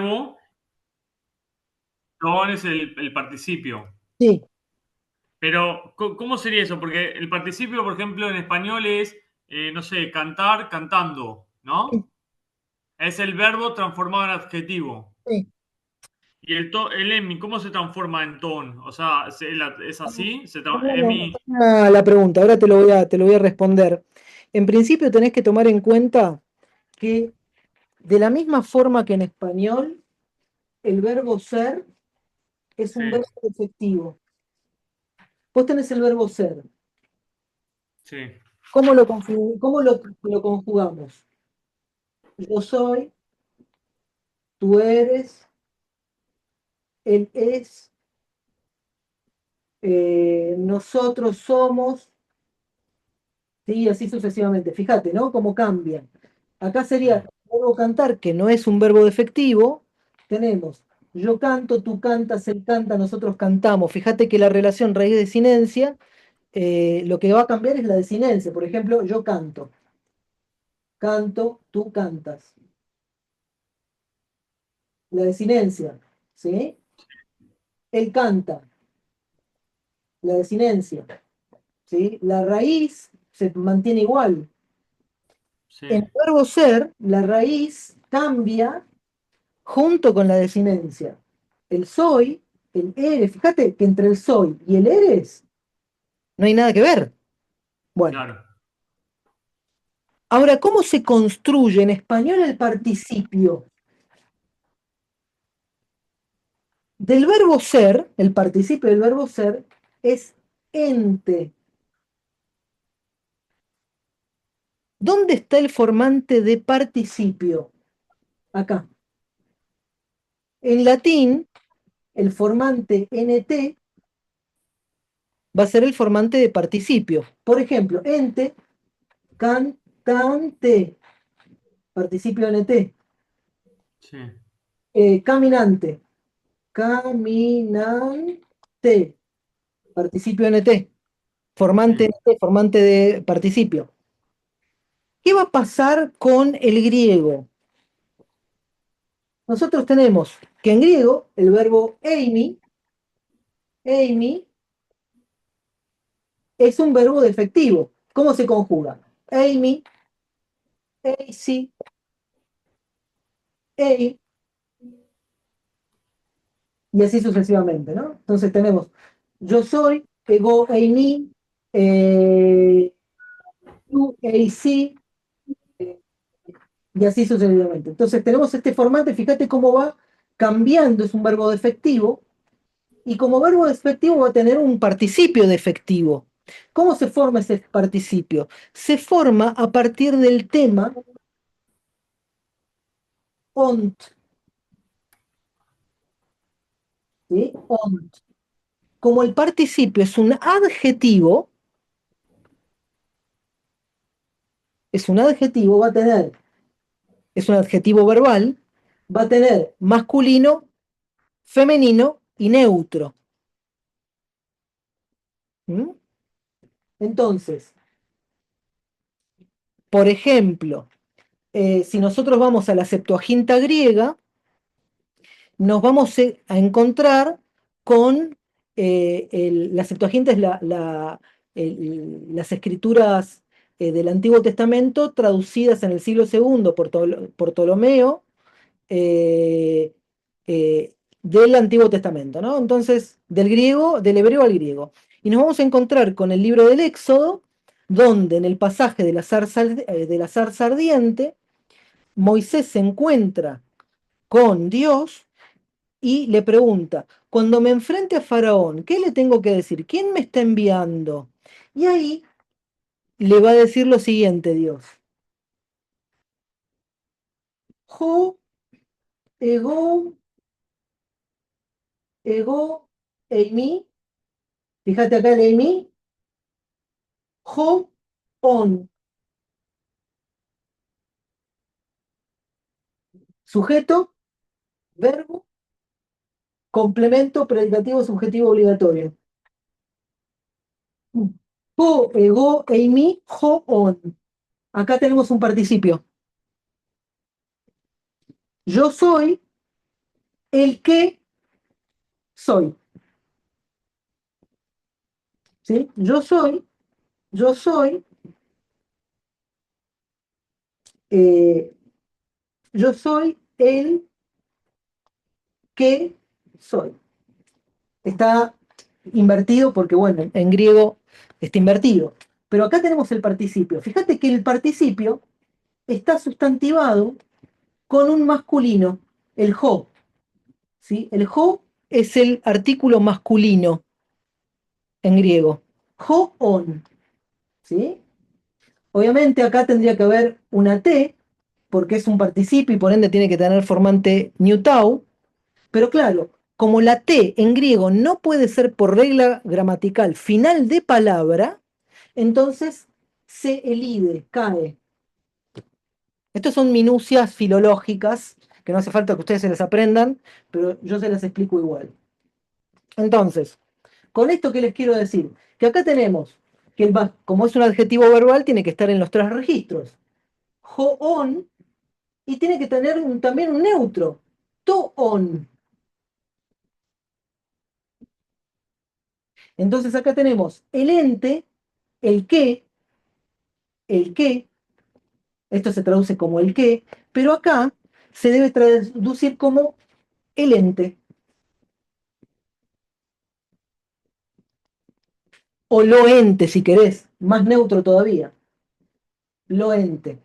verbo, ton es el participio. Sí, Pero, ¿cómo sería eso? Porque el participio, por ejemplo, en español es, no sé, cantar, cantando, sí, ¿no? Es el verbo transformado en adjetivo. sí. Y el emi, ¿cómo se transforma en ton? O sea, ¿es así? Emi, La pregunta, ahora te lo voy a responder. En principio tenés que tomar en cuenta que de la misma forma que en español, el verbo ser es sí, un verbo efectivo. Vos tenés el verbo ser. sí, ¿Cómo lo conjugamos? Yo soy, tú eres, él es, nosotros somos, ¿sí? Así sucesivamente. Fíjate, ¿no? Cómo cambian. Acá sí, sería el verbo cantar, que no es un verbo defectivo. Tenemos yo canto, tú cantas, él canta, nosotros cantamos. Fíjate que la relación raíz-desinencia, lo que va a cambiar es la desinencia. Por ejemplo, yo canto, canto, tú cantas. La desinencia, ¿sí? Él canta, la desinencia, ¿sí? La raíz se mantiene igual. sí, En el verbo ser, la raíz cambia junto con la desinencia. El soy, el eres, fíjate que entre el soy y el eres no hay nada que ver. Bueno, claro. ahora, ¿cómo se construye en español el participio? Del verbo ser, el participio del verbo ser es ente. ¿Dónde está el formante de participio? Acá. En latín, el formante nt va a ser el formante de participio. Por ejemplo, ente, cantante, participio nt. Sí, Caminante, caminante, participio nt. Formante sí. nt, formante de participio. ¿Qué va a pasar con el griego? Nosotros tenemos que en griego el verbo eimi, es un verbo defectivo. ¿Cómo se conjuga? Eimi, eisi, ei, y así sucesivamente, ¿no? Entonces tenemos yo soy, ego, eimi, tú, eisi, eh, y así sucesivamente. Entonces tenemos este formato y fíjate cómo va cambiando, es un verbo defectivo, y como verbo defectivo va a tener un participio defectivo. ¿Cómo se forma ese participio? Se forma a partir del tema ont, ¿sí? Ont. Como el participio es un adjetivo, va a tener, es un adjetivo verbal, va a tener masculino, femenino y neutro. ¿Mm? Entonces, por ejemplo, si nosotros vamos a la Septuaginta griega, nos vamos a encontrar con la Septuaginta es las escrituras del Antiguo Testamento traducidas en el siglo segundo por Ptolomeo, eh, del Antiguo Testamento, ¿no? Entonces, del griego, del hebreo al griego. Y nos vamos a encontrar con el libro del Éxodo, donde en el pasaje de la zarza ardiente, Moisés se encuentra con Dios y le pregunta, cuando me enfrente a Faraón, ¿qué le tengo que decir? ¿Quién me está enviando? Y ahí le va a decir lo siguiente Dios. Jo, ego, ego, eimi. Fíjate acá el eimi. Jo, on. Sujeto, verbo, complemento, predicativo, subjetivo, obligatorio. Jo, ego, eimi, jo, on. Acá tenemos un participio. Yo soy, el que soy. ¿Sí? Yo soy, eh, yo soy el que soy. Está invertido porque, bueno, en griego está invertido. Pero acá tenemos el participio. Fíjate que el participio está sustantivado con un masculino, el jo. ¿Sí? El jo es el artículo masculino en griego. Jo-on. ¿Sí? Obviamente acá tendría que haber una T, porque es un participio y por ende tiene que tener formante neutau. Pero claro, como la T en griego no puede ser por regla gramatical final de palabra, entonces se elide, cae. Estas son minucias filológicas que no hace falta que ustedes se las aprendan, pero yo se las explico igual. Entonces, con esto, ¿qué les quiero decir? Que acá tenemos que como es un adjetivo verbal, tiene que estar en los tres registros. Ho-on, y tiene que tener también un neutro. To-on. Entonces acá tenemos el ente, el el que, esto se traduce como el que, pero acá se debe traducir como el ente, o lo ente si querés, más neutro todavía, lo ente.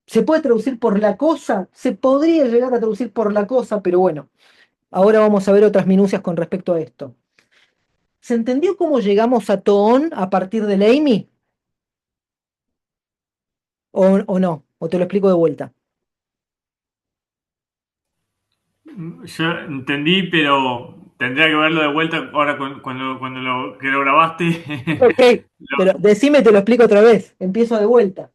¿Se puede traducir por la cosa? Se podría llegar a traducir por la cosa, pero bueno, ahora vamos a ver otras minucias con respecto a esto. ¿Se entendió cómo llegamos a Toón a partir del Amy? O no? ¿O te lo explico de vuelta? Yo entendí, pero tendría que verlo de vuelta ahora cuando que lo grabaste. Ok, pero decime, te lo explico otra vez. Empiezo de vuelta.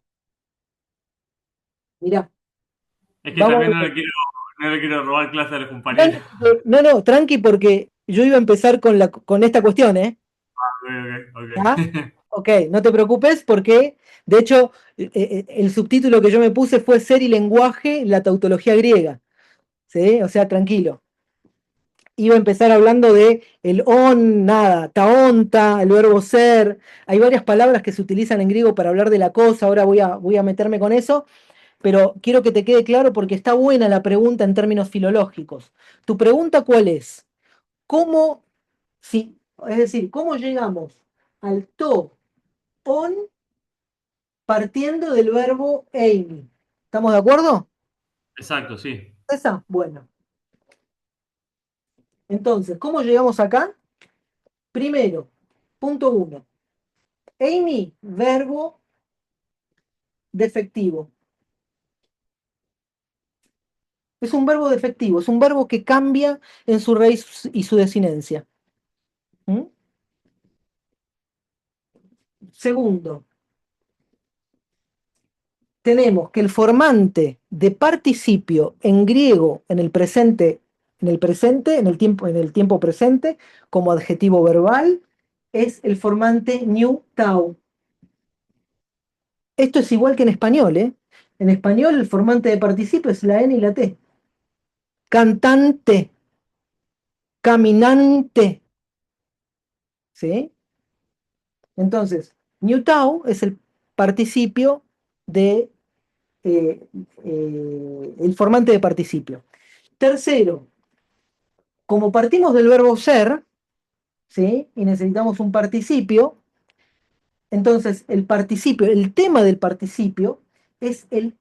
Mirá, Es que vamos también de vuelta. no le quiero robar clase a los compañeros. Tranqui, no, no, tranqui, porque yo iba a empezar con esta cuestión, ¿eh? Ok, ok, ¿Ya? ok. Ok, no te preocupes porque, de hecho, el subtítulo que yo me puse fue Ser y lenguaje, la tautología griega. ¿Sí? O sea, tranquilo. Iba a empezar hablando de el on, nada, taonta, el verbo ser. Hay varias palabras que se utilizan en griego para hablar de la cosa. Ahora voy a meterme con eso, pero quiero que te quede claro porque está buena la pregunta en términos filológicos. ¿Tu pregunta cuál es? ¿Cómo, si, es decir, cómo llegamos al to, on, partiendo del verbo aim? ¿Estamos de acuerdo? Exacto, sí. Esa, bueno. Entonces, ¿cómo llegamos acá? Primero, punto uno. Amy, verbo defectivo. Es un verbo defectivo, es un verbo que cambia en su raíz y su desinencia. ¿Mm? Segundo, tenemos que el formante de participio en griego en en el tiempo presente, como adjetivo verbal, es el formante new tau. Esto es igual que en español, ¿eh? En español el formante de participio es la N y la T. Cantante, caminante, ¿sí? Entonces, new tau es el participio de el formante de participio. Tercero, como partimos del verbo ser, ¿sí? Y necesitamos un participio, entonces el participio, el tema del participio es el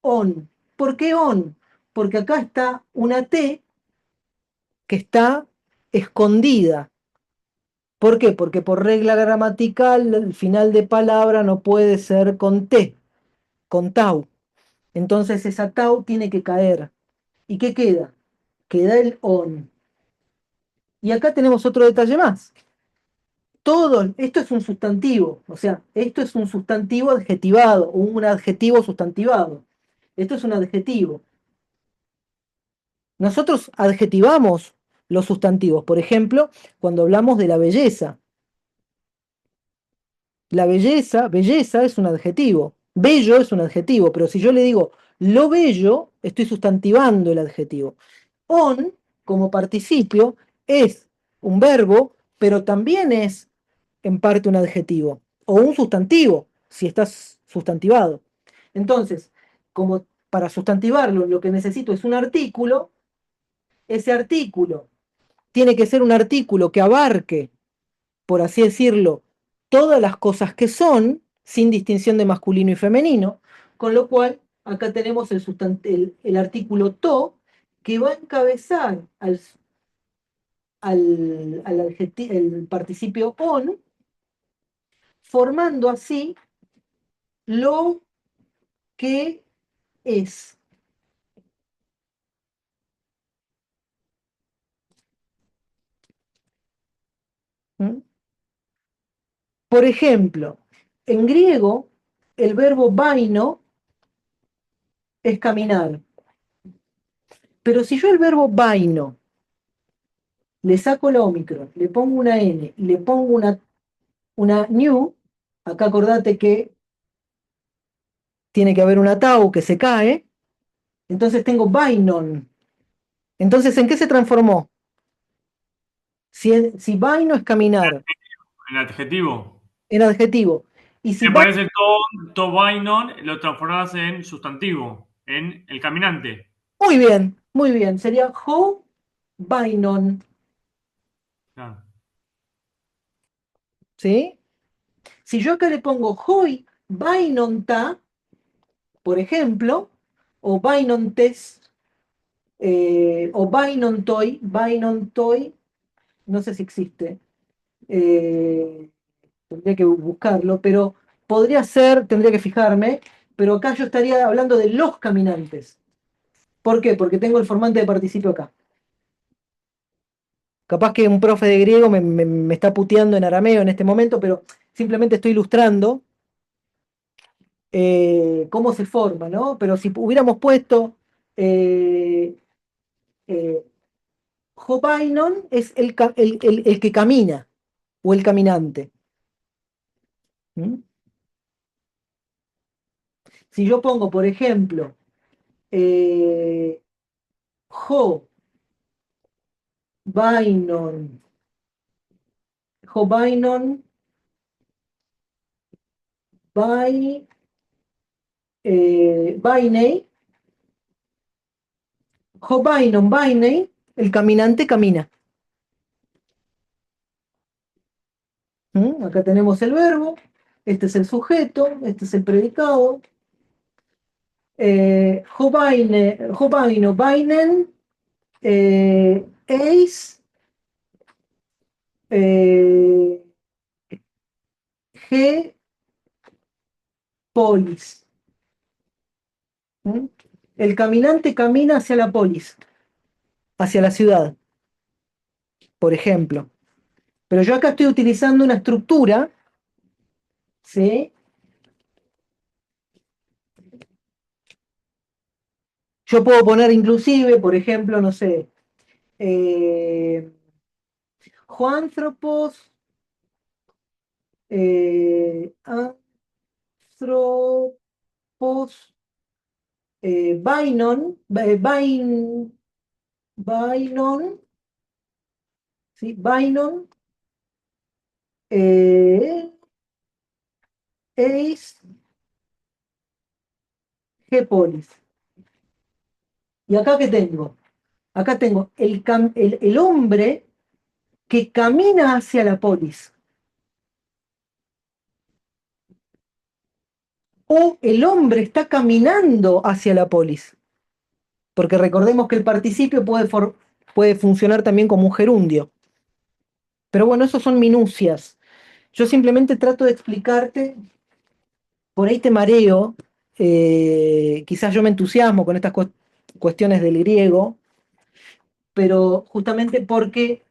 on. ¿Por qué on? Porque acá está una T que está escondida. ¿Por qué? Porque por regla gramatical el final de palabra no puede ser con T, con tau. Entonces esa tau tiene que caer. ¿Y qué queda? Queda el on. Y acá tenemos otro detalle más. Todo, esto es un sustantivo, o sea, esto es un sustantivo adjetivado, un adjetivo sustantivado. Esto es un adjetivo. Nosotros adjetivamos los sustantivos, por ejemplo, cuando hablamos de la belleza. La belleza es un adjetivo. Bello es un adjetivo, pero si yo le digo Lo bello, estoy sustantivando el adjetivo. On, como participio, es un verbo, pero también es en parte un adjetivo o un sustantivo, si estás sustantivado. Entonces, como para sustantivarlo, lo que necesito es un artículo, ese artículo tiene que ser un artículo que abarque, por así decirlo, todas las cosas que son, sin distinción de masculino y femenino, con lo cual acá tenemos el artículo to, que va a encabezar el participio on, formando así lo que es. ¿Mm? Por ejemplo, en griego, el verbo vaino es caminar. Pero si yo el verbo vaino le saco la omicron, le pongo una N y le pongo una new, acá acordate que tiene que haber una tau que se cae, entonces tengo vainon. Entonces, ¿en qué se transformó? Si vaino es caminar, El adjetivo. en adjetivo. Y si Me vaino, parece to vainon lo transformás en sustantivo, en el caminante. muy bien, sería ho vainon, Claro. ¿sí? Si yo acá le pongo hoi vainonta, por ejemplo, o vainontes, o vainontoy, no sé si existe, eh, tendría que buscarlo, pero podría ser, tendría que fijarme, pero acá yo estaría hablando de los caminantes. ¿Por qué? Porque tengo el formante de participio acá. Capaz que un profe de griego me está puteando en arameo en este momento, pero simplemente estoy ilustrando cómo se forma, ¿no? Pero si hubiéramos puesto eh, eh, Hopainon es el que camina o el caminante. ¿Mm? Si yo pongo, por ejemplo, eh, Ho Bainon, Ho Bainon, Bainei, Ho Bainon, Bainei, el caminante camina. ¿Mm? Acá tenemos el verbo, este es el sujeto, este es el predicado. Hobaino, Bainen, Eis, eh, G, Polis. ¿Mm? El caminante camina hacia la polis, hacia la ciudad, por ejemplo. Pero yo acá estoy utilizando una estructura, ¿sí? Yo puedo poner inclusive, por ejemplo, no sé, eh, Joanthropos, Anthropos, Bainon, Bainon, ¿sí? Bainon, eh, Eis, G-Polis. ¿Y acá qué tengo? Acá tengo el hombre que camina hacia la polis. O el hombre está caminando hacia la polis. Porque recordemos que el participio puede funcionar también como un gerundio. Pero bueno, eso son minucias. Yo simplemente trato de explicarte, por ahí te mareo, quizás yo me entusiasmo con estas cuestiones del griego, pero justamente porque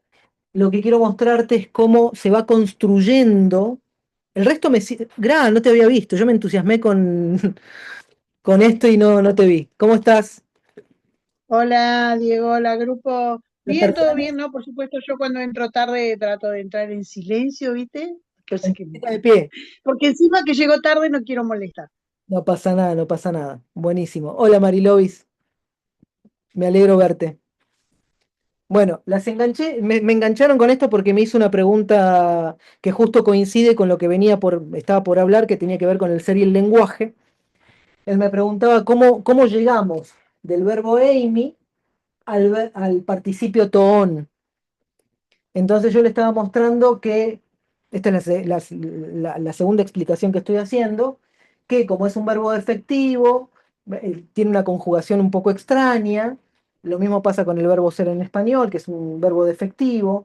lo que quiero mostrarte es cómo se va construyendo. El resto Gra, no te había visto, yo me entusiasmé con esto y no te vi. ¿Cómo estás? Hola, Diego, hola, grupo. ¿Las Bien, todo persianas? bien, ¿no? Por supuesto, yo cuando entro tarde trato de entrar en silencio, ¿viste? Cosa que Está de pie. porque encima que llego tarde no quiero molestar. No pasa nada, no pasa nada. Buenísimo. Hola Marilovis, me alegro verte. Bueno, las enganché, me engancharon con esto porque me hizo una pregunta que justo coincide con lo que estaba por hablar, que tenía que ver con el ser y el lenguaje. Él me preguntaba cómo llegamos del verbo Amy al participio to on. Entonces yo le estaba mostrando que, esta es la segunda explicación que estoy haciendo, que como es un verbo defectivo, tiene una conjugación un poco extraña, lo mismo pasa con el verbo ser en español, que es un verbo defectivo,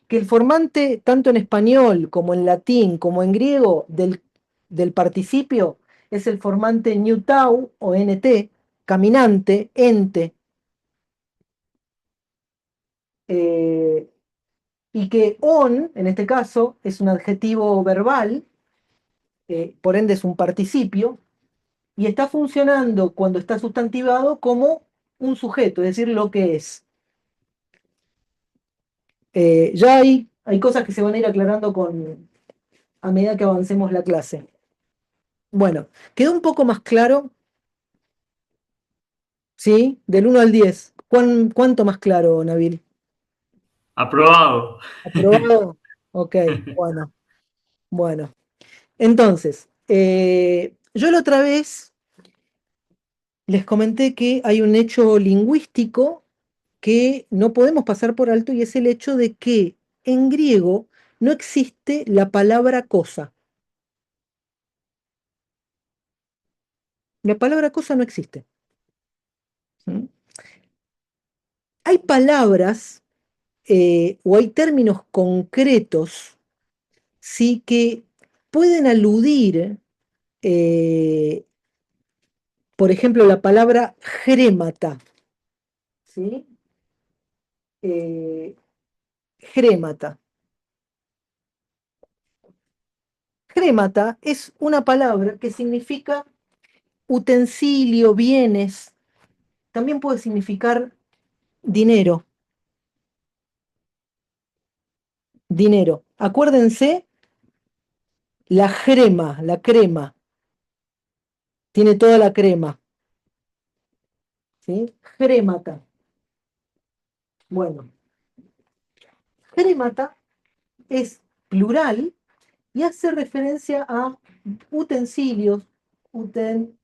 que el formante, tanto en español como en latín como en griego, del participio, es el formante nutau o nt, caminante, ente, eh, y que on, en este caso, es un adjetivo verbal, por ende es un participio, y está funcionando cuando está sustantivado como un sujeto, es decir, lo que es. Ya hay cosas que se van a ir aclarando a medida que avancemos la clase. Bueno, quedó un poco más claro, ¿sí? Del 1 al 10. ¿Cuánto más claro, Nabil? Aprobado. ¿Aprobado? Ok, bueno, bueno. Entonces, yo la otra vez les comenté que hay un hecho lingüístico que no podemos pasar por alto y es el hecho de que en griego no existe la palabra cosa. La palabra cosa no existe. ¿Mm? Hay palabras o hay términos concretos, sí, que pueden aludir, eh, por ejemplo, la palabra grémata, ¿sí? Eh, grémata. Grémata es una palabra que significa utensilio, bienes, también puede significar dinero, dinero. Acuérdense, la crema, tiene toda la crema, ¿sí? Grémata. Bueno, grémata es plural y hace referencia a utensilios, utensilios,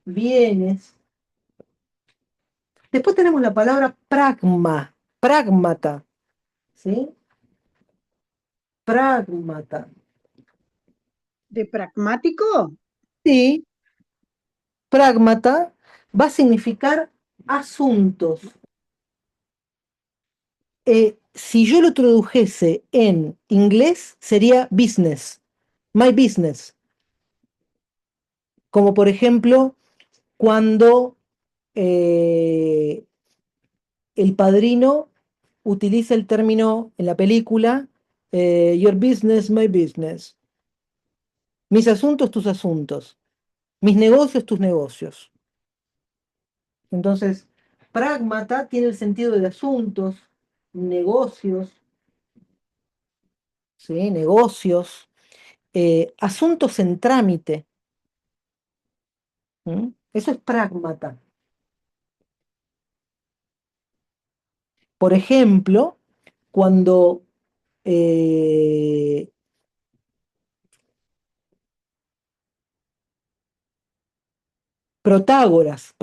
bienes. Después tenemos la palabra pragma, pragmata, ¿sí? Pragmata. ¿De pragmático? Sí, pragmata va a significar asuntos. Si yo lo tradujese en inglés, sería business, my business. Como por ejemplo, cuando eh, el padrino utiliza el término en la película, your business, my business. Mis asuntos, tus asuntos. Mis negocios, tus negocios. Entonces, pragmata tiene el sentido de asuntos, negocios, ¿sí? Negocios, asuntos en trámite. ¿Mm? Eso es pragmata. Por ejemplo, cuando eh, Protágoras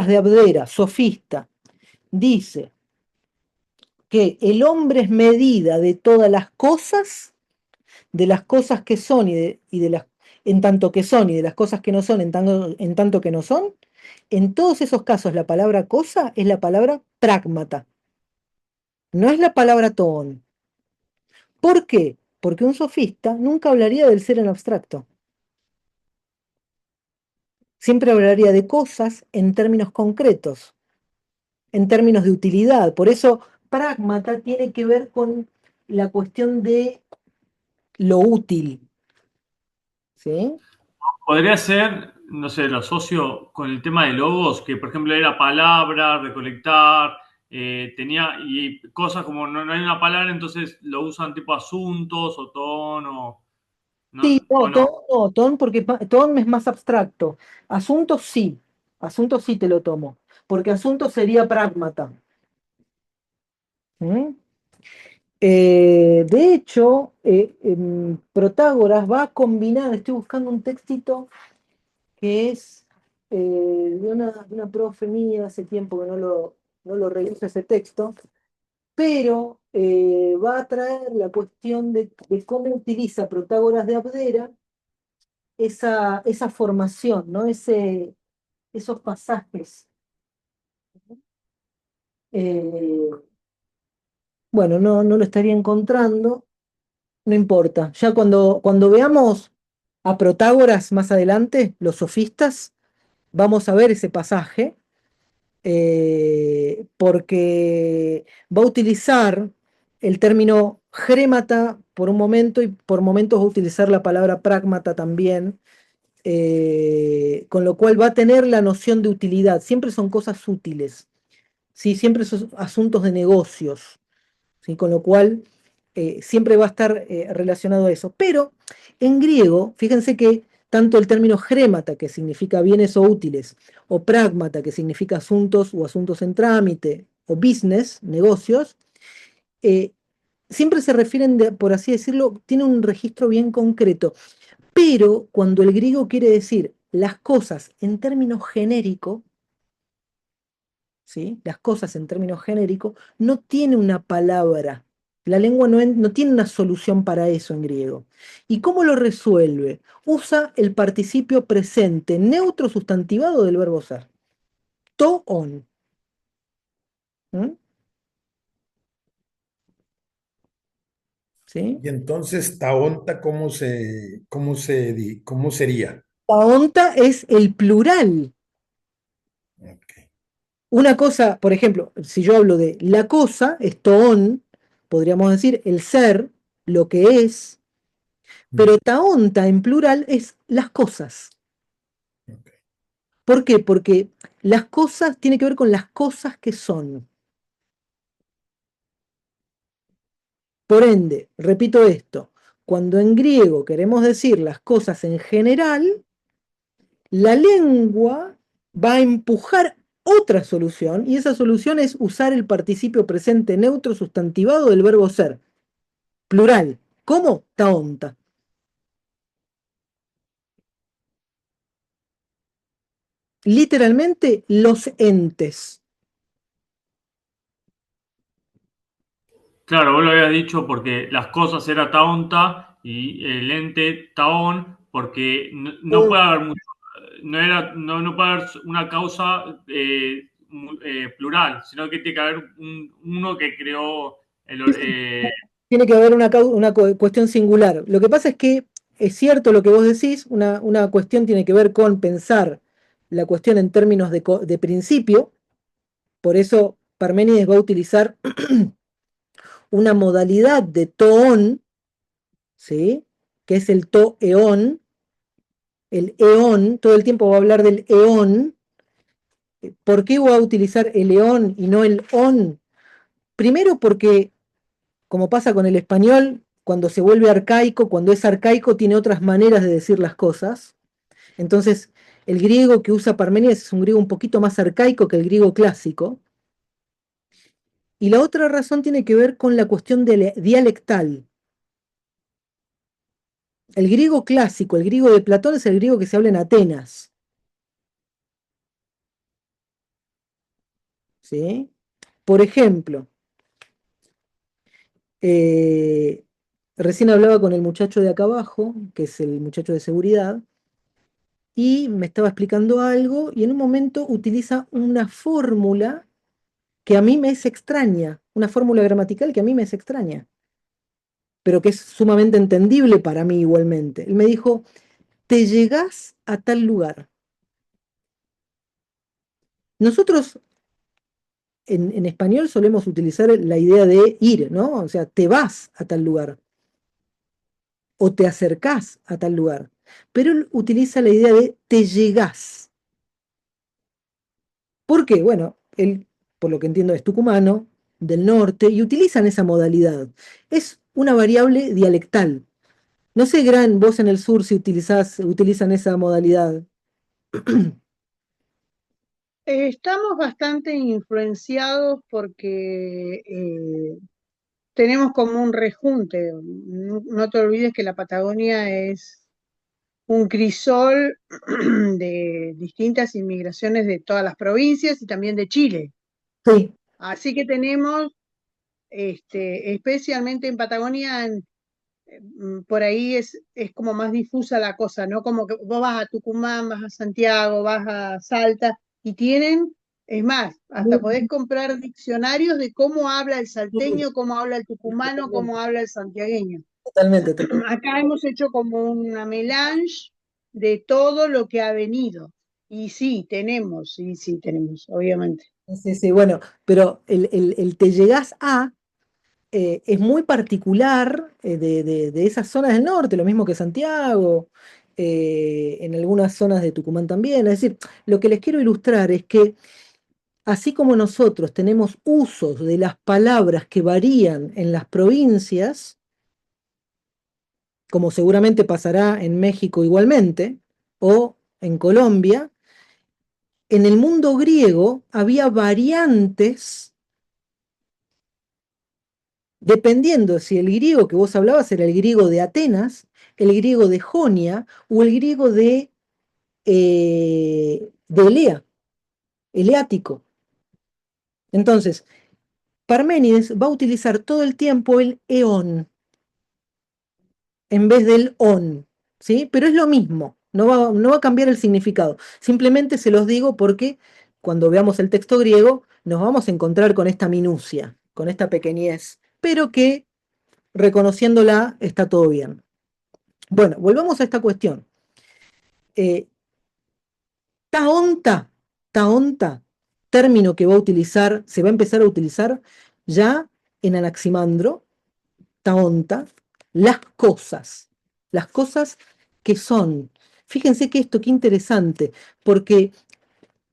de Abdera, sofista, dice que el hombre es medida de las cosas que son y de las en tanto que son y de las cosas que no son en tanto que no son, en todos esos casos la palabra cosa es la palabra pragmata, no es la palabra toon. ¿Por qué? Porque un sofista nunca hablaría del ser en abstracto. Siempre hablaría de cosas en términos concretos, en términos de utilidad. Por eso, pragmata tiene que ver con la cuestión de lo útil. ¿Sí? Podría ser, no sé, lo asocio con el tema de logos, que por ejemplo era palabra, recolectar, tenía y cosas como no hay una palabra, entonces lo usan tipo asuntos o tono. Sí, ¿O no, no? ton porque ton es más abstracto. Asunto sí te lo tomo, porque asunto sería pragmata. ¿Mm? De hecho, Protágoras va a combinar, estoy buscando un textito que es de una profe mía, hace tiempo que no lo reviso ese texto, pero va a traer la cuestión de cómo utiliza Protágoras de Abdera esa formación, ¿no? Esos pasajes. Eh, bueno, no lo estaría encontrando, no importa. Ya cuando veamos a Protágoras más adelante, los sofistas, vamos a ver ese pasaje, porque va a utilizar el término grémata por un momento y por momentos va a utilizar la palabra prágmata también, con lo cual va a tener la noción de utilidad. Siempre son cosas útiles, ¿sí? Siempre son asuntos de negocios, ¿sí? Con lo cual siempre va a estar relacionado a eso. Pero en griego, fíjense que tanto el término grémata, que significa bienes o útiles, o pragmata, que significa asuntos o asuntos en trámite, o business, negocios, eh, siempre se refieren, por así decirlo, tiene un registro bien concreto. Pero cuando el griego quiere decir las cosas en términos genéricos, ¿sí? Las cosas en términos genéricos, no tiene una palabra. La lengua no tiene una solución para eso en griego. ¿Y cómo lo resuelve? Usa el participio presente neutro sustantivado del verbo ser. To-on. ¿Mm? ¿Sí? Y entonces, Taonta, cómo sería? Taonta es el plural. Ok. Una cosa, por ejemplo, si yo hablo de la cosa, es toon, podríamos decir el ser, lo que es, Mm, pero taonta en plural es las cosas. ok. ¿Por qué? Porque las cosas tiene que ver con las cosas que son. Por ende, repito esto, cuando en griego queremos decir las cosas en general, la lengua va a empujar otra solución y esa solución es usar el participio presente neutro sustantivado del verbo ser, plural. ¿Cómo? Taonta. Literalmente los entes. Claro, vos lo habías dicho porque las cosas era taonta y el ente taón, porque no puede haber mucho, no puede haber una causa plural, sino que tiene que haber uno que creó Sí, sí, tiene que haber una cuestión singular. Lo que pasa es que es cierto lo que vos decís, una cuestión tiene que ver con pensar la cuestión en términos de principio, por eso Parménides va a utilizar una modalidad de toón, ¿sí? Que es el to-eón, el eón, todo el tiempo va a hablar del eón. ¿Por qué va a utilizar el eón y no el on? Primero porque, como pasa con el español, cuando se vuelve arcaico, cuando es arcaico, tiene otras maneras de decir las cosas. Entonces, el griego que usa Parménides es un griego un poquito más arcaico que el griego clásico. Y la otra razón tiene que ver con la cuestión dialectal. El griego clásico, el griego de Platón, es el griego que se habla en Atenas. ¿Sí? Por ejemplo, eh, recién hablaba con el muchacho de acá abajo, que es el muchacho de seguridad, y me estaba explicando algo y en un momento utiliza una fórmula que a mí me es extraña, una fórmula gramatical que a mí me es extraña, pero que es sumamente entendible para mí igualmente. Él me dijo, te llegás a tal lugar. Nosotros en español solemos utilizar la idea de ir, ¿no? O sea, te vas a tal lugar o te acercás a tal lugar. Pero él utiliza la idea de te llegás. ¿Por qué? Bueno, él, por lo que entiendo, es tucumano, del norte, y utilizan esa modalidad. Es una variable dialectal. No sé, Gran, vos en el sur si utilizan esa modalidad. Estamos bastante influenciados porque tenemos como un rejunte. No te olvides que la Patagonia es un crisol de distintas inmigraciones de todas las provincias y también de Chile. Sí, Así que tenemos, especialmente en Patagonia, por ahí es como más difusa la cosa, ¿no? Como que vos vas a Tucumán, vas a Santiago, vas a Salta, y tienen, es más, hasta podés comprar diccionarios de cómo habla el sí, salteño, cómo habla el tucumano, cómo totalmente, habla el santiagueño. totalmente, totalmente. Acá hemos hecho como una melange de todo lo que ha venido. Y sí, tenemos, obviamente. Sí, sí, bueno, pero el te llegás a es muy particular de esas zonas del norte, lo mismo que Santiago, en algunas zonas de Tucumán también. Es decir, lo que les quiero ilustrar es que así como nosotros tenemos usos de las palabras que varían en las provincias, como seguramente pasará en México igualmente, o en Colombia, en el mundo griego había variantes dependiendo si el griego que vos hablabas era el griego de Atenas, el griego de Jonia o el griego de Elea, eleático. Entonces, Parménides va a utilizar todo el tiempo el eón en vez del on, ¿sí? Pero es lo mismo, no va a cambiar el significado. Simplemente se los digo porque cuando veamos el texto griego nos vamos a encontrar con esta minucia, con esta pequeñez, pero que reconociéndola está todo bien. Bueno, volvamos a esta cuestión. Eh, taonta, taonta, término que va a utilizar, se va a empezar a utilizar ya en Anaximandro, taonta, las cosas que son. Fíjense que esto, qué interesante, porque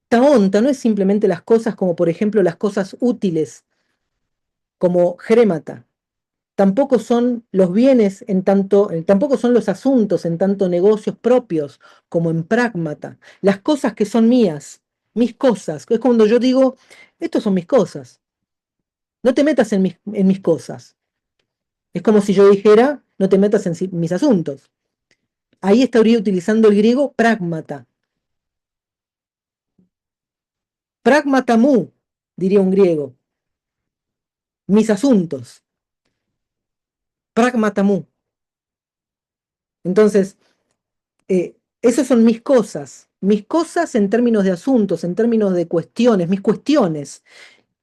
taonta no es simplemente las cosas como por ejemplo las cosas útiles, como grémata. Tampoco son los bienes en tanto, tampoco son los asuntos en tanto negocios propios como en prágmata. Las cosas que son mías, mis cosas. Es cuando yo digo, estos son mis cosas. No te metas en mis cosas. Es como si yo dijera, no te metas en mis asuntos. Ahí estaría utilizando el griego prágmata. Prágmata mu, diría un griego. Mis asuntos. Prágmata mu. Entonces, esas son mis cosas en términos de asuntos, en términos de cuestiones, mis cuestiones.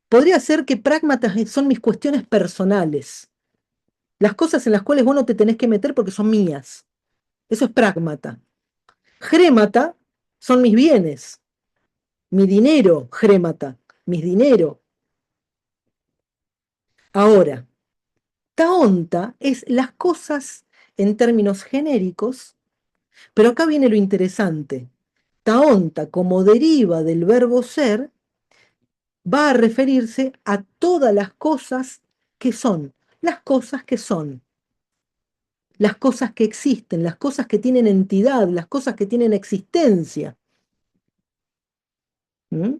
Podría ser que pragmatas son mis cuestiones personales, las cosas en las cuales vos no te tenés que meter porque son mías. Eso es pragmata. Grémata son mis bienes, mi dinero, grémata, mis dinero. Ahora, taonta es las cosas en términos genéricos, pero acá viene lo interesante. Taonta, como deriva del verbo ser, va a referirse a todas las cosas que son, las cosas que son, las cosas que existen, las cosas que tienen entidad, las cosas que tienen existencia. ¿Mm?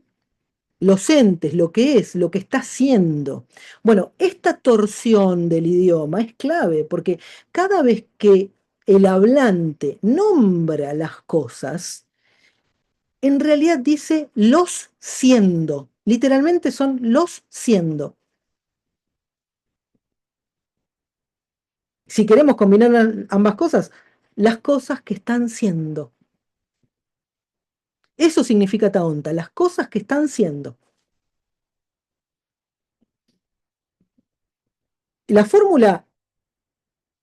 Los entes, lo que es, lo que está siendo. Bueno, esta torsión del idioma es clave porque cada vez que el hablante nombra las cosas, en realidad dice los siendo. Literalmente son los siendo. Si queremos combinar ambas cosas, las cosas que están siendo. Eso significa taonta, las cosas que están siendo. La fórmula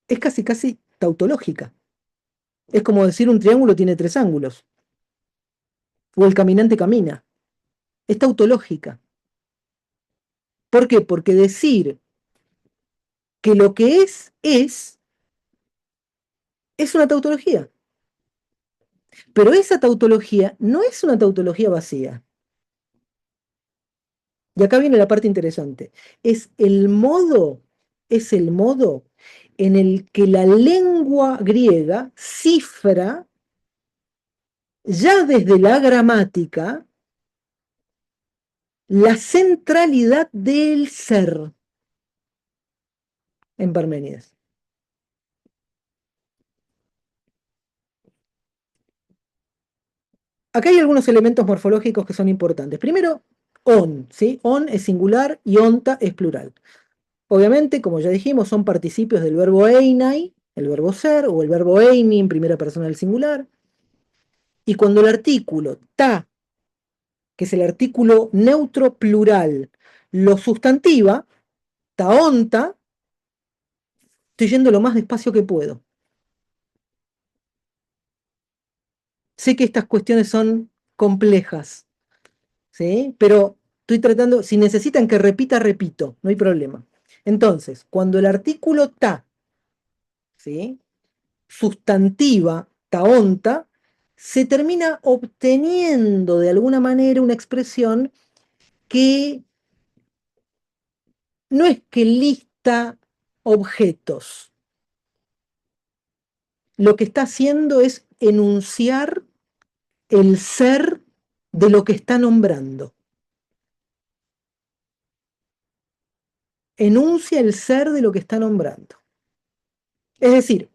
es casi casi tautológica. Es como decir un triángulo tiene tres ángulos, o el caminante camina. Es tautológica. ¿Por qué? Porque decir que lo que es una tautología. Pero esa tautología no es una tautología vacía. Y acá viene la parte interesante. Es el modo es el modo en el que la lengua griega cifra ya desde la gramática la centralidad del ser en Parménides. Acá hay algunos elementos morfológicos que son importantes. Primero, on, ¿sí? On es singular y onta es plural. Obviamente, como ya dijimos, son participios del verbo einai, el verbo ser, o el verbo eini en primera persona del singular. Y cuando el artículo ta, que es el artículo neutro plural, lo sustantiva, taonta, estoy yendo lo más despacio que puedo. Sé que estas cuestiones son complejas, ¿sí? Pero estoy tratando, si necesitan que repita, repito, no hay problema. Entonces, cuando el artículo ta, ¿sí? Sustantiva, taonta, se termina obteniendo de alguna manera una expresión que no es que lista objetos, lo que está haciendo es enunciar el ser de lo que está nombrando. Enuncia el ser de lo que está nombrando. Es decir,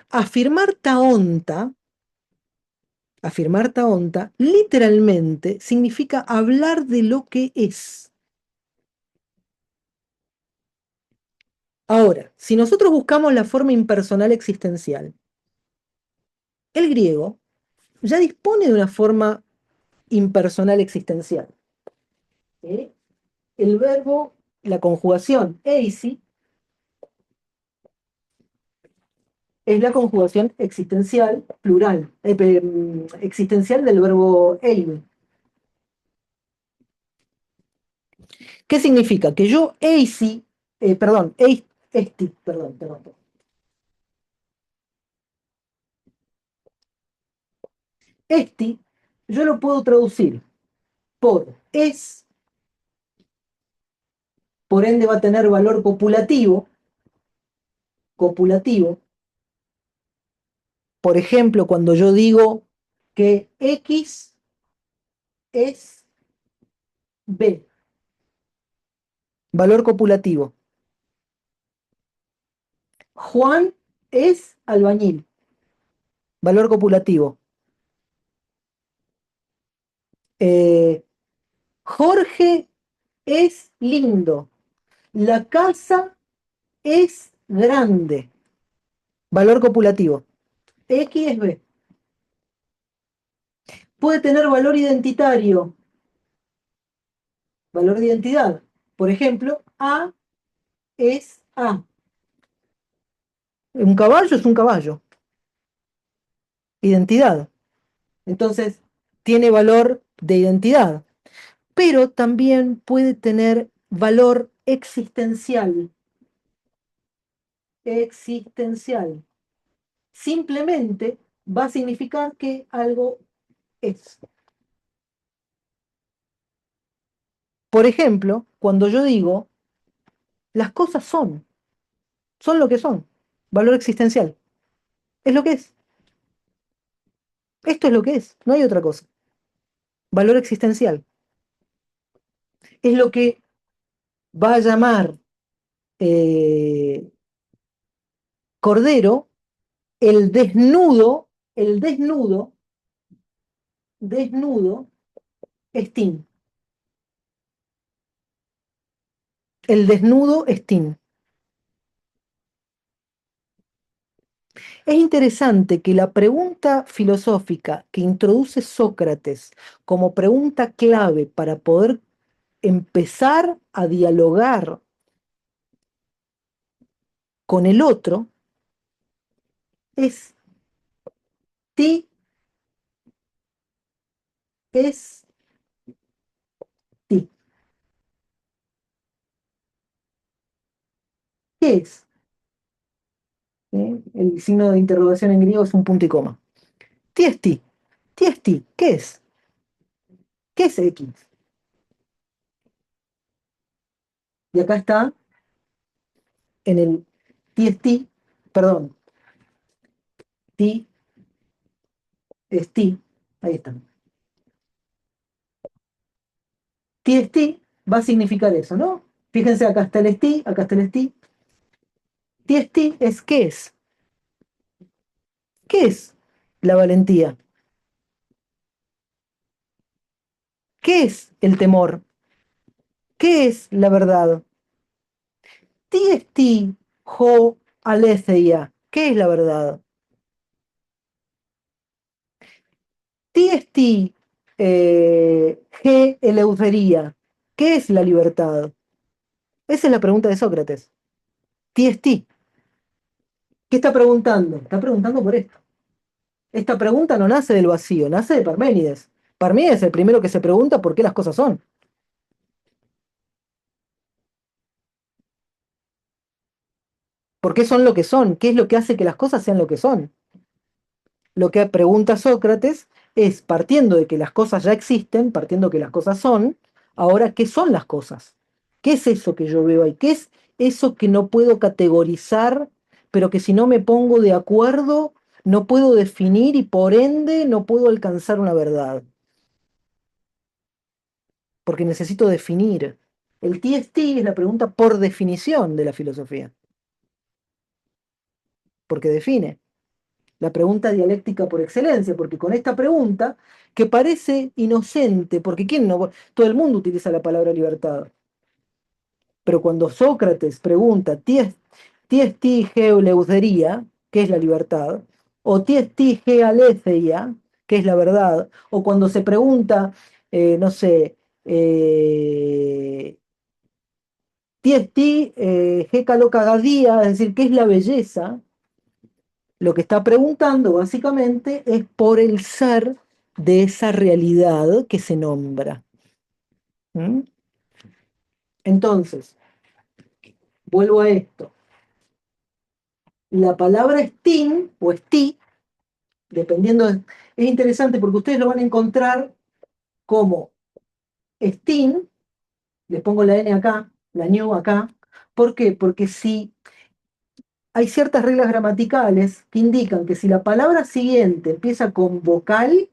afirmar taonta, literalmente significa hablar de lo que es. Ahora, si nosotros buscamos la forma impersonal existencial, el griego ya dispone de una forma impersonal existencial. ¿Sí? El verbo, la conjugación eisi, es la conjugación existencial plural, existencial del verbo eime. ¿Qué significa? Que yo eisi, perdón, esti, perdón. Esti, yo lo puedo traducir por es, por ende va a tener valor copulativo. Por ejemplo, cuando yo digo que X es B, valor copulativo. Juan es albañil, valor copulativo. Eh, Jorge es lindo. La casa es grande, valor copulativo. X es B. Puede tener valor identitario, valor de identidad. Por ejemplo, A es A. Un caballo es un caballo. Identidad. Entonces, tiene valor de identidad, pero también puede tener valor existencial. Existencial. Simplemente va a significar que algo es. Por ejemplo, cuando yo digo, las cosas son lo que son. Valor existencial. Es lo que es. Esto es lo que es, no hay otra cosa. Valor existencial. Es lo que va a llamar eh, Cordero el desnudo, Stin. El desnudo Stin. Es interesante que la pregunta filosófica que introduce Sócrates como pregunta clave para poder empezar a dialogar con el otro es ti es ti. ¿Qué es? El signo de interrogación en griego es un punto y coma. Ti es ti. Ti es ti. ¿Qué es? ¿Qué es X? Y acá está en el TST, perdón, T es T, ahí está. TST va a significar eso, ¿no? Fíjense, acá está el ST, acá está el ST. TST es ¿qué es? ¿Qué es la valentía? ¿Qué es el temor? ¿Qué es la verdad? TST ho aletheia. ¿Qué es la verdad? TST G eleutería. ¿Qué es la libertad? Esa es la pregunta de Sócrates. TST. ¿Qué está preguntando? Está preguntando por esto. Esta pregunta no nace del vacío, nace de Parménides. Parménides es el primero que se pregunta por qué las cosas son. ¿Por qué son lo que son? ¿Qué es lo que hace que las cosas sean lo que son? Lo que pregunta Sócrates es, partiendo de que las cosas ya existen, partiendo de que las cosas son, ahora, ¿qué son las cosas? ¿Qué es eso que yo veo ahí? ¿Qué es eso que no puedo categorizar, pero que si no me pongo de acuerdo, no puedo definir y por ende no puedo alcanzar una verdad? Porque necesito definir. El TST es la pregunta por definición de la filosofía, porque define. La pregunta dialéctica por excelencia, porque con esta pregunta, que parece inocente, porque ¿quién no? Todo el mundo utiliza la palabra libertad, pero cuando Sócrates pregunta, «Tiesti geoleutheria», ¿qué es la libertad? O «Tiesti gealetheia», ¿qué es la verdad? O cuando se pregunta, no sé, «Tiesti gecalocagadía», es decir, ¿qué es la belleza? Lo que está preguntando básicamente es por el ser de esa realidad que se nombra. ¿Mm? Entonces, vuelvo a esto. La palabra stin o sti, dependiendo, es interesante porque ustedes lo van a encontrar como stin, les pongo la n acá, la ñu acá. ¿Por qué? Porque si hay ciertas reglas gramaticales que indican que si la palabra siguiente empieza con vocal,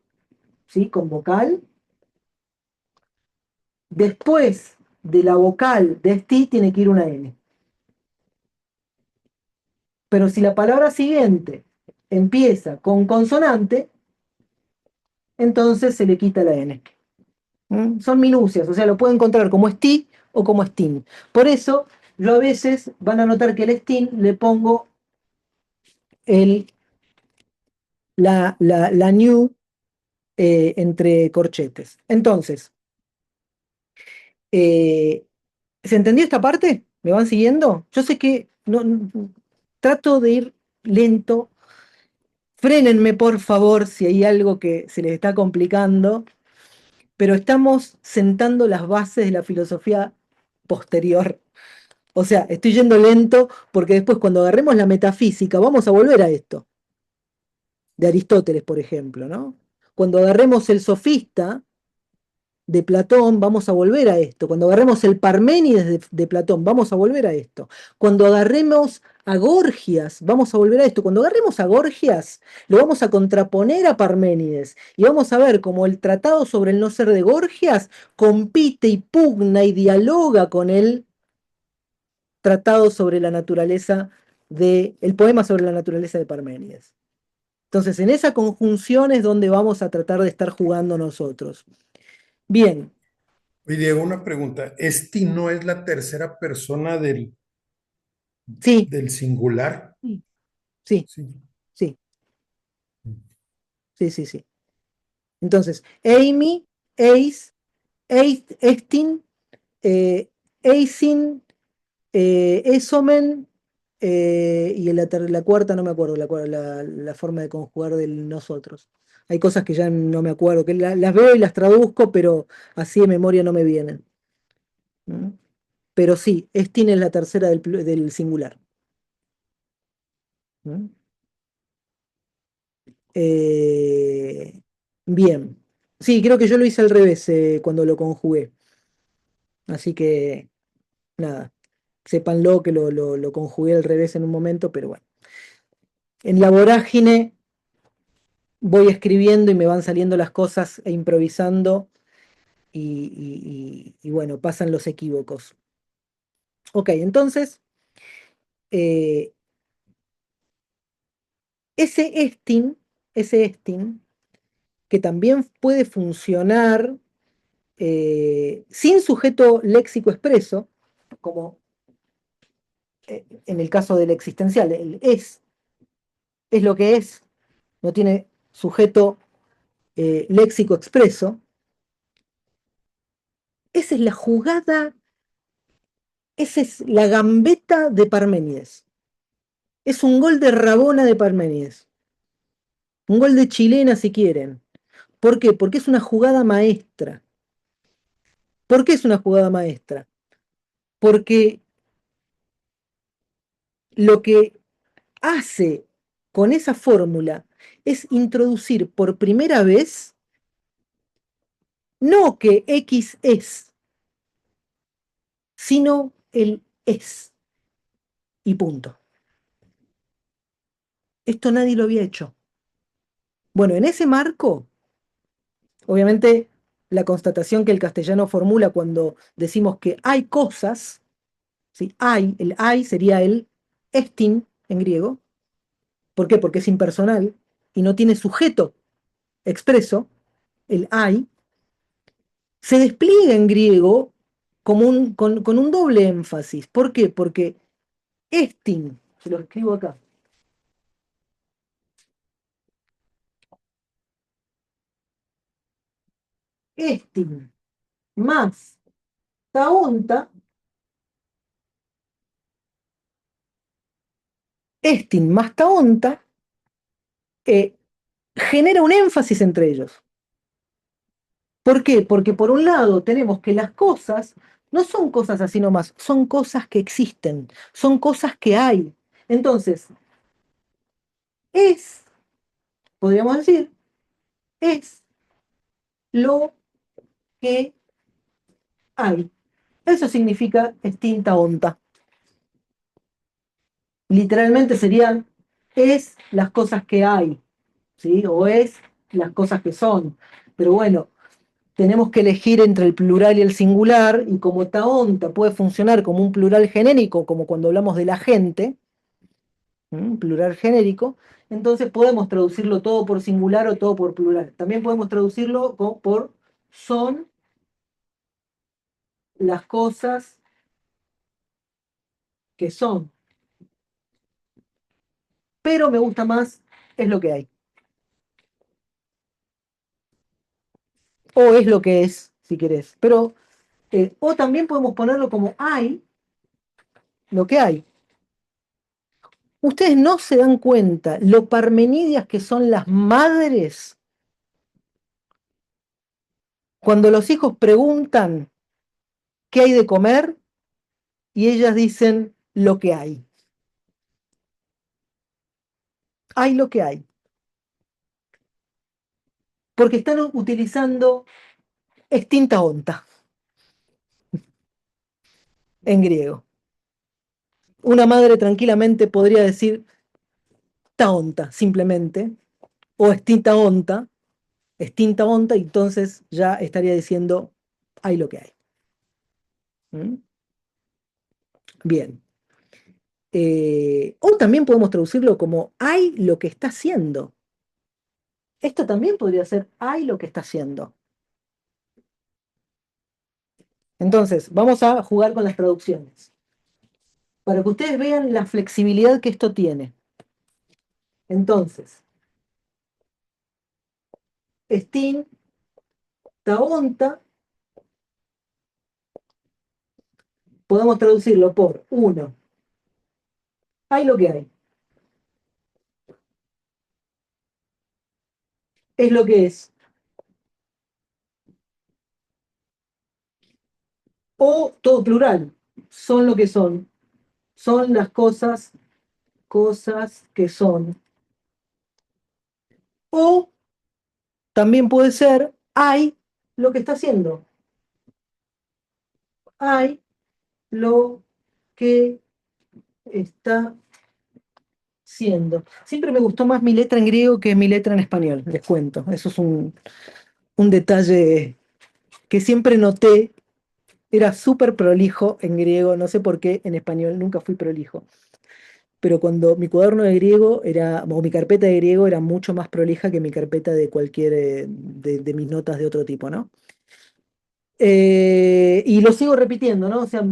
¿sí? Con vocal, después de la vocal de sti tiene que ir una N. Pero si la palabra siguiente empieza con consonante, entonces se le quita la N. ¿Mm? Son minucias, o sea, lo pueden encontrar como sti o como stin. Por eso, yo a veces van a notar que el stin le pongo el, la new entre corchetes. Entonces, eh, ¿se entendió esta parte? ¿Me van siguiendo? Yo sé que trato de ir lento. Frénenme, por favor, si hay algo que se les está complicando, pero estamos sentando las bases de la filosofía posterior. O sea, estoy yendo lento porque después cuando agarremos la metafísica vamos a volver a esto, de Aristóteles, por ejemplo, ¿no? Cuando agarremos el sofista de Platón, vamos a volver a esto. Cuando agarremos el Parménides de Platón, vamos a volver a esto. Cuando agarremos a Gorgias, vamos a volver a esto. Cuando agarremos a Gorgias, lo vamos a contraponer a Parménides y vamos a ver cómo el tratado sobre el no ser de Gorgias compite y pugna y dialoga con el tratado sobre la naturaleza el poema sobre la naturaleza de Parménides. Entonces, en esa conjunción es donde vamos a tratar de estar jugando nosotros. Bien, Oye, Diego, una pregunta. ¿Esti no es la tercera persona sí, del singular? sí, Sí. sí, sí, sí, sí. Entonces, Amy, Ace, Estin, Eisin, Esomen, y la cuarta no me acuerdo, la forma de conjugar del nosotros. Hay cosas que ya no me acuerdo, que las veo y las traduzco, pero así de memoria no me vienen. ¿Mm? Pero sí, Estin es la tercera del singular. ¿Mm? Eh, bien. Sí, creo que yo lo hice al revés cuando lo conjugué. Así que, nada. sépanlo que lo conjugué al revés en un momento, pero bueno. En la vorágine voy escribiendo y me van saliendo las cosas e improvisando y bueno, pasan los equívocos. Ok, entonces, eh, ese estin, que también puede funcionar sin sujeto léxico expreso, como en el caso del existencial, el es lo que es, no tiene sujeto léxico expreso. Esa es la jugada, esa es la gambeta de Parménides. Es un gol de Rabona de Parménides. Un gol de chilena si quieren. ¿Por qué? Porque es una jugada maestra. ¿Por qué es una jugada maestra? Porque lo que hace con esa fórmula es introducir por primera vez no que X es, sino el es. Y punto. Esto nadie lo había hecho. Bueno, en ese marco, obviamente, la constatación que el castellano formula cuando decimos que hay cosas, ¿sí? El hay sería el estin en griego. ¿Por qué? Porque es impersonal y no tiene sujeto expreso, el hay, se despliega en griego como con un doble énfasis. ¿Por qué? Porque estin, se lo escribo acá, estin más taonta, estin más taonta, eh, genera un énfasis entre ellos. ¿Por qué? Porque por un lado tenemos que las cosas no son cosas así nomás, son cosas que existen, son cosas que hay. Entonces, es, podríamos decir, es lo que hay. Eso significa extinta onta. Literalmente serían, es las cosas que hay, ¿sí? O es las cosas que son. Pero bueno, tenemos que elegir entre el plural y el singular, y como taonta puede funcionar como un plural genérico, como cuando hablamos de la gente, plural genérico, entonces podemos traducirlo todo por singular o todo por plural. También podemos traducirlo por son las cosas que son. Pero me gusta más es lo que hay. O es lo que es, si querés. Pero, o también podemos ponerlo como hay lo que hay. Ustedes no se dan cuenta lo parmenidias que son las madres cuando los hijos preguntan qué hay de comer y ellas dicen lo que hay. Hay lo que hay. Porque están utilizando extinta onta en griego. Una madre tranquilamente podría decir taonta simplemente, o extinta onta, y entonces ya estaría diciendo hay lo que hay. ¿Mm? Bien. O también podemos traducirlo como hay lo que está haciendo. Esto también podría ser hay lo que está haciendo. Entonces, vamos a jugar con las traducciones. Para que ustedes vean la flexibilidad que esto tiene. Entonces, Stin, Taonta, podemos traducirlo por uno. Hay lo que hay. Es lo que es. O todo plural. Son lo que son. Son las cosas, cosas que son. O también puede ser hay lo que está haciendo. Hay lo ¿Qué está siendo? Siempre me gustó más mi letra en griego que mi letra en español, les cuento. Eso es un detalle que siempre noté. Era súper prolijo en griego, no sé por qué en español nunca fui prolijo. Pero cuando mi cuaderno de griego era, o mi carpeta de griego era mucho más prolija que mi carpeta de cualquier, de mis notas de otro tipo, ¿no? Y lo sigo repitiendo, ¿no? O sea,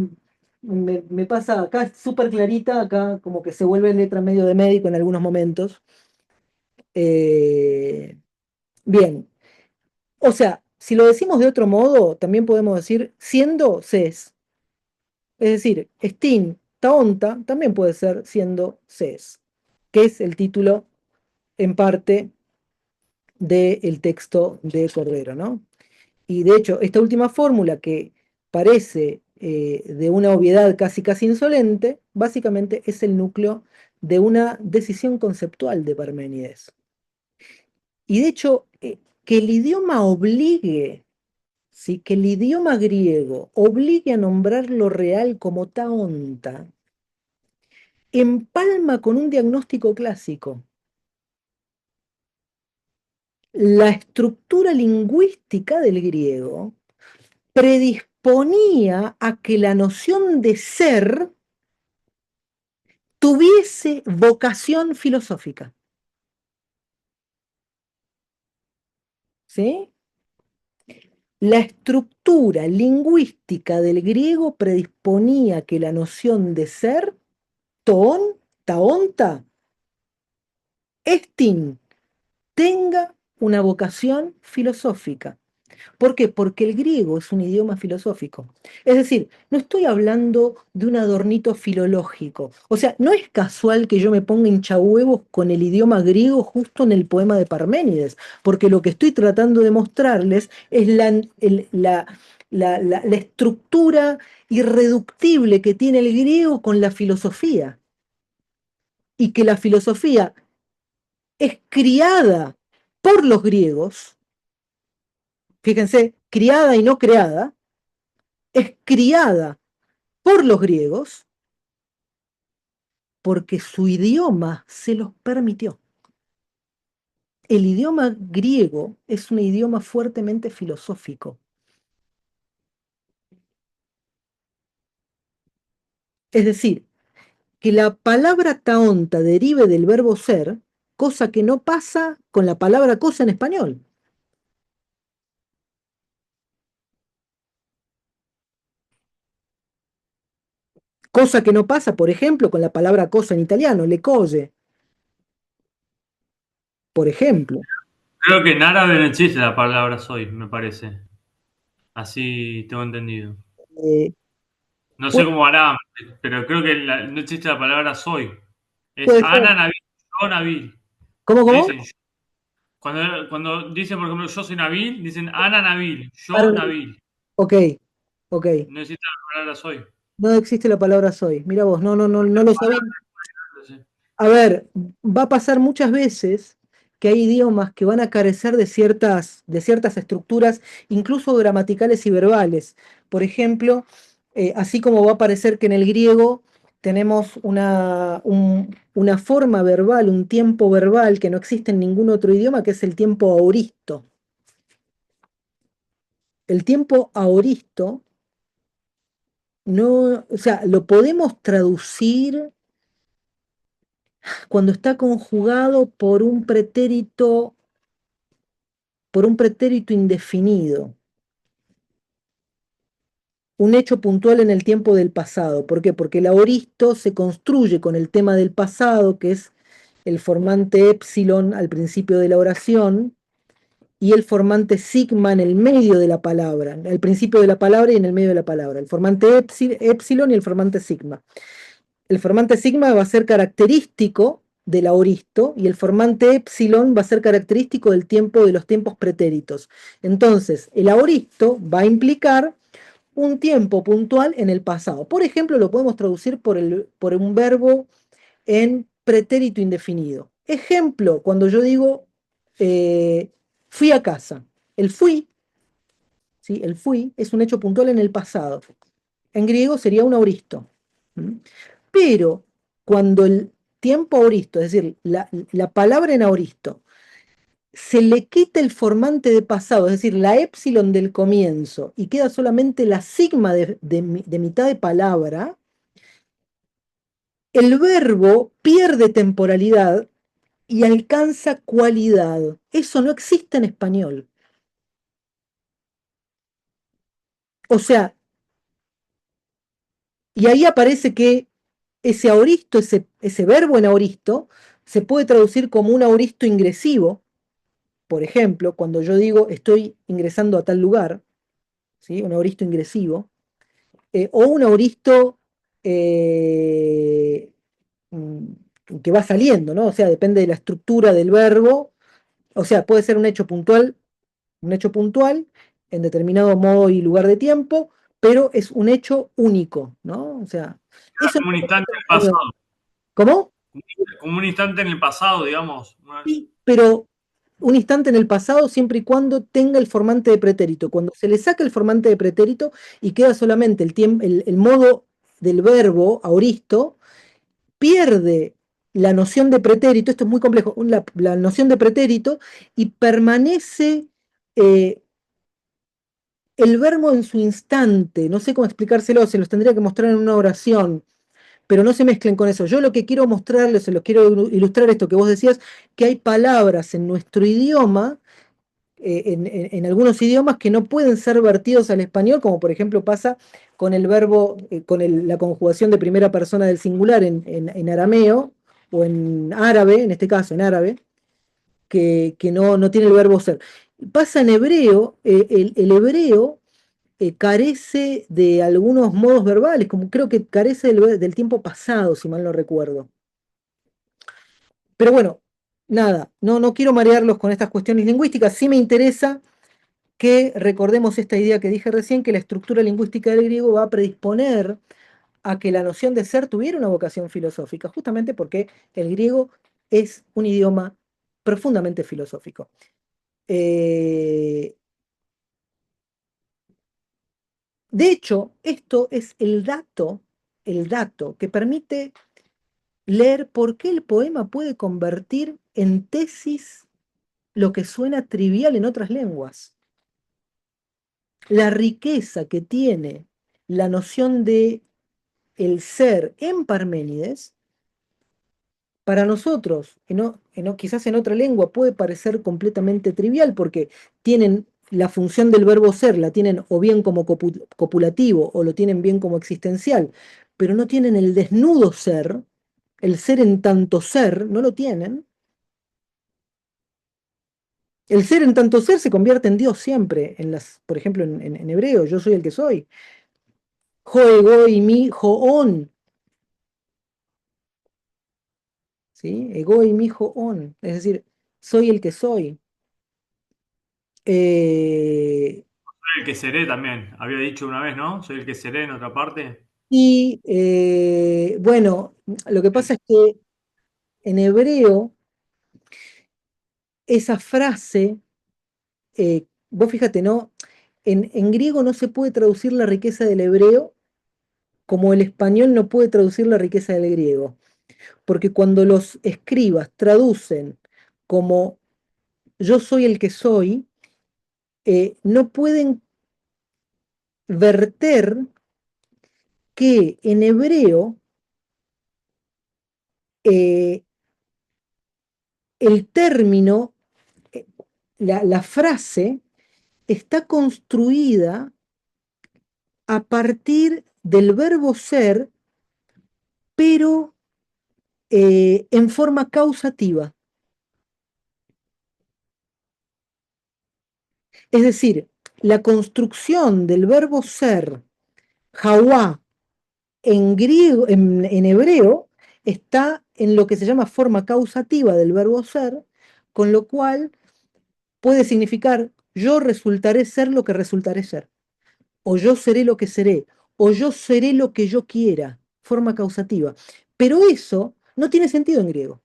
me pasa acá súper clarita, acá como que se vuelve letra medio de médico en algunos momentos. Eh, bien, o sea, si lo decimos de otro modo, también podemos decir siendo ses. Es decir, Stin, Taonta también puede ser siendo ses, que es el título en parte del texto de Cordero, ¿no? Y de hecho, esta última fórmula que parece de una obviedad casi casi insolente, básicamente es el núcleo de una decisión conceptual de Parménides. Y de hecho, que el idioma obligue, ¿sí? Que el idioma griego obligue a nombrar lo real como taonta, empalma con un diagnóstico clásico. La estructura lingüística del griego predisponía a que la noción de ser tuviese vocación filosófica. ¿Sí? La estructura lingüística del griego predisponía a que la noción de ser, toon, taonta, estin, tenga una vocación filosófica. ¿Por qué? Porque el griego es un idioma filosófico. Es decir, no estoy hablando de un adornito filológico. O sea, no es casual que yo me ponga hinchahuevos con el idioma griego justo en el poema de Parménides, porque lo que estoy tratando de mostrarles es la estructura irreductible que tiene el griego con la filosofía. Y que la filosofía es criada por los griegos, fíjense, criada y no creada, es criada por los griegos porque su idioma se los permitió. El idioma griego es un idioma fuertemente filosófico. Es decir, que la palabra taonta derive del verbo ser, cosa que no pasa con la palabra cosa en español. Cosa que no pasa, por ejemplo, con la palabra cosa en italiano, le cose, por ejemplo. Creo que en árabe no existe la palabra soy, me parece. Así tengo entendido. Eh, No sé puede, cómo hará, pero creo que no existe la palabra soy. Es puede ser. Ana Nabil, yo Nabil. ¿Cómo, No cómo? dicen yo. Cuando dicen, por ejemplo, yo soy Nabil, dicen Ana Nabil, yo Para- Nabil. Ok, ok. No existe la palabra soy. No existe la palabra soy. Mira vos, no lo sabía. No sé. A ver, va a pasar muchas veces que hay idiomas que van a carecer de ciertas estructuras, incluso gramaticales y verbales. Por ejemplo, así como va a parecer que en el griego tenemos una forma verbal, un tiempo verbal que no existe en ningún otro idioma, que es el tiempo aoristo. El tiempo aoristo no, o sea, lo podemos traducir cuando está conjugado por un pretérito indefinido, un hecho puntual en el tiempo del pasado. ¿Por qué? Porque el aoristo se construye con el tema del pasado, que es el formante épsilon al principio de la oración, y el formante sigma en el medio de la palabra, al principio de la palabra y en el medio de la palabra. El formante épsilon y el formante sigma. El formante sigma va a ser característico del aoristo y el formante epsilon va a ser característico del tiempo de los tiempos pretéritos. Entonces, el aoristo va a implicar un tiempo puntual en el pasado. Por ejemplo, lo podemos traducir por un verbo en pretérito indefinido. Ejemplo, cuando yo digo fui a casa. El fui, ¿sí? El fui es un hecho puntual en el pasado. En griego sería un aoristo. ¿Mm? Pero cuando el tiempo aoristo, es decir, la palabra en aoristo, se le quita el formante de pasado, es decir, la épsilon del comienzo, y queda solamente la sigma de mitad de palabra, el verbo pierde temporalidad y alcanza cualidad. Eso no existe en español. O sea, y ahí aparece que ese aoristo, ese verbo en aoristo, se puede traducir como un aoristo ingresivo. Por ejemplo, cuando yo digo estoy ingresando a tal lugar, ¿sí? Un aoristo ingresivo, o un aoristo eh, que va saliendo, ¿no? O sea, depende de la estructura del verbo. O sea, puede ser un hecho puntual en determinado modo y lugar de tiempo, pero es un hecho único, ¿no? O sea, eso Como un no instante existe en en el español. pasado. ¿Cómo? Como un instante en el pasado, digamos. Sí, pero un instante en el pasado siempre y cuando tenga el formante de pretérito. Cuando se le saca el formante de pretérito y queda solamente el modo del verbo aoristo, pierde la noción de pretérito, esto es muy complejo, la noción de pretérito, y permanece el verbo en su instante. No sé cómo explicárselo, se los tendría que mostrar en una oración, pero no se mezclen con eso. Yo lo que quiero mostrarles, se los quiero ilustrar esto que vos decías, que hay palabras en nuestro idioma, en algunos idiomas, que no pueden ser vertidos al español, como por ejemplo pasa con el verbo, la conjugación de primera persona del singular en arameo, o en árabe, en este caso en árabe, que no tiene el verbo ser. Pasa en hebreo, el hebreo carece de algunos modos verbales, como creo que carece del tiempo pasado, si mal no recuerdo. Pero bueno, nada, no quiero marearlos con estas cuestiones lingüísticas. Sí me interesa que recordemos esta idea que dije recién, que la estructura lingüística del griego va a predisponer a que la noción de ser tuviera una vocación filosófica, justamente porque el griego es un idioma profundamente filosófico. Eh, de hecho, esto es el dato que permite leer por qué el poema puede convertir en tesis lo que suena trivial en otras lenguas. La riqueza que tiene la noción de el ser en Parménides, para nosotros, quizás en otra lengua puede parecer completamente trivial porque tienen la función del verbo ser, la tienen o bien como copulativo o lo tienen bien como existencial, pero no tienen el desnudo ser, el ser en tanto ser, no lo tienen. El ser en tanto ser se convierte en Dios siempre, por ejemplo, en hebreo, yo soy el que soy. Ho ego y mi hoon, ¿sí? Ego y mi hoon, es decir, soy el que soy. Eh, Soy el que seré también. Había dicho una vez, ¿no? Soy el que seré en otra parte. y bueno, lo que pasa es que en hebreo esa frase, vos fíjate, ¿no? En griego no se puede traducir la riqueza del hebreo como el español no puede traducir la riqueza del griego. Porque cuando los escribas traducen como yo soy el que soy, no pueden verter que en hebreo eh, el término, eh, la frase, está construida a partir del verbo ser, pero en forma causativa. Es decir, la construcción del verbo ser, Hawá, en griego, en hebreo, está en lo que se llama forma causativa del verbo ser, con lo cual puede significar yo resultaré ser lo que resultaré ser, o yo seré lo que seré, o yo seré lo que yo quiera, forma causativa. Pero eso no tiene sentido en griego.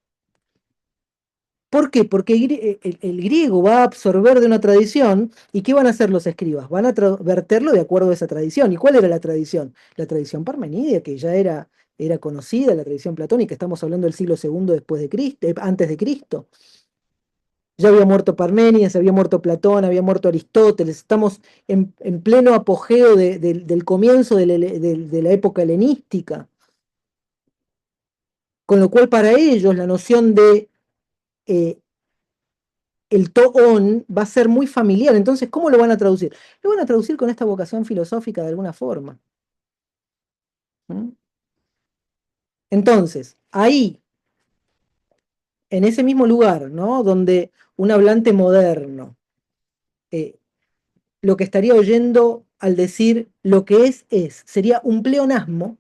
¿Por qué? Porque el griego va a absorber de una tradición, ¿y qué van a hacer los escribas? Van a verterlo de acuerdo a esa tradición. ¿Y cuál era la tradición? La tradición parmenidea, que ya era conocida, la tradición platónica. Estamos hablando del siglo segundo después de Cristo, antes de Cristo. Ya había muerto Parménides, había muerto Platón, había muerto Aristóteles. Estamos en pleno apogeo del comienzo de la época helenística. Con lo cual, para ellos, la noción de eh, el toón va a ser muy familiar. Entonces, ¿cómo lo van a traducir? Lo van a traducir con esta vocación filosófica de alguna forma. ¿Mm? Entonces, ahí, en ese mismo lugar, ¿no? Donde un hablante moderno, eh, lo que estaría oyendo al decir lo que es, sería un pleonasmo,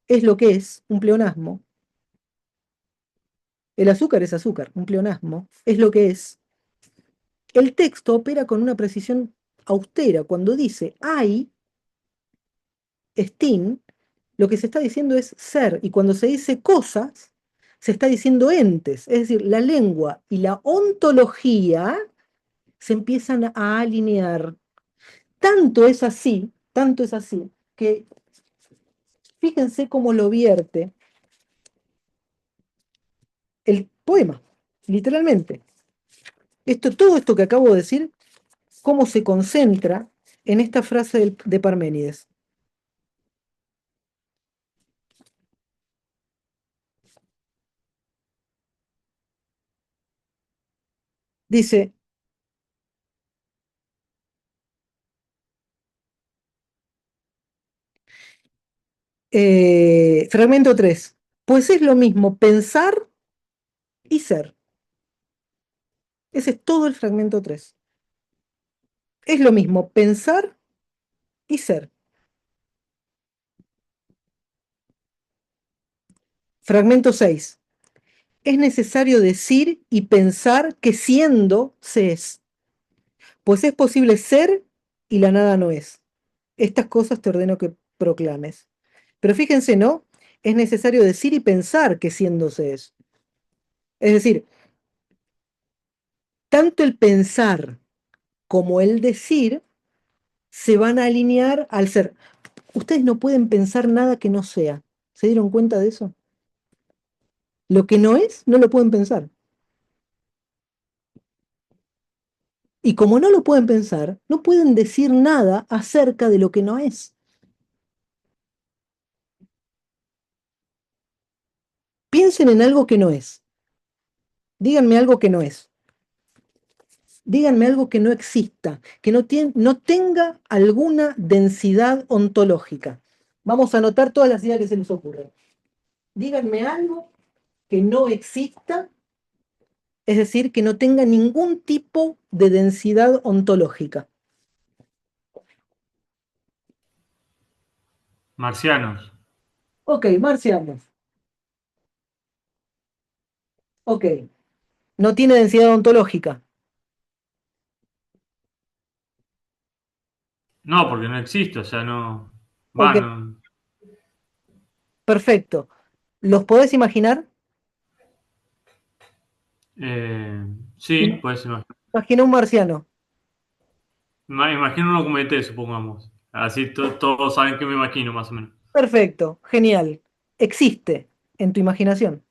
es lo que es, un pleonasmo. El azúcar es azúcar, un pleonasmo, es lo que es. El texto opera con una precisión austera. Cuando dice hay, Stin, lo que se está diciendo es ser, y cuando se dice cosas, se está diciendo entes, es decir, la lengua y la ontología se empiezan a alinear. Tanto es así, que fíjense cómo lo vierte el poema, literalmente. Todo esto que acabo de decir, cómo se concentra en esta frase de Parménides. Dice, fragmento 3, pues es lo mismo pensar y ser. Ese es todo el fragmento 3. Es lo mismo pensar y ser. Fragmento 6. Es necesario decir y pensar que siendo se es, pues es posible ser y la nada no es. Estas cosas te ordeno que proclames. Pero fíjense, ¿no? Es necesario decir y pensar que siendo se es. Es decir, tanto el pensar como el decir se van a alinear al ser. Ustedes no pueden pensar nada que no sea. ¿Se dieron cuenta de eso? Lo que no es, no lo pueden pensar. Y como no lo pueden pensar, no pueden decir nada acerca de lo que no es. Piensen en algo que no es. Díganme algo que no es. Díganme algo que no exista, que no tenga alguna densidad ontológica. Vamos a anotar todas las ideas que se les ocurren. Díganme algo que no exista, es decir, que no tenga ningún tipo de densidad ontológica. Marcianos. Ok, marcianos. Ok, no tiene densidad ontológica. No, porque no existe, o sea, no. Va, Ok, no. perfecto. ¿Los podés imaginar? Sí, pues Imagina un marciano. imagino un documenté, supongamos. Así todos saben que me imagino, más o menos. Perfecto, genial. Existe en tu imaginación.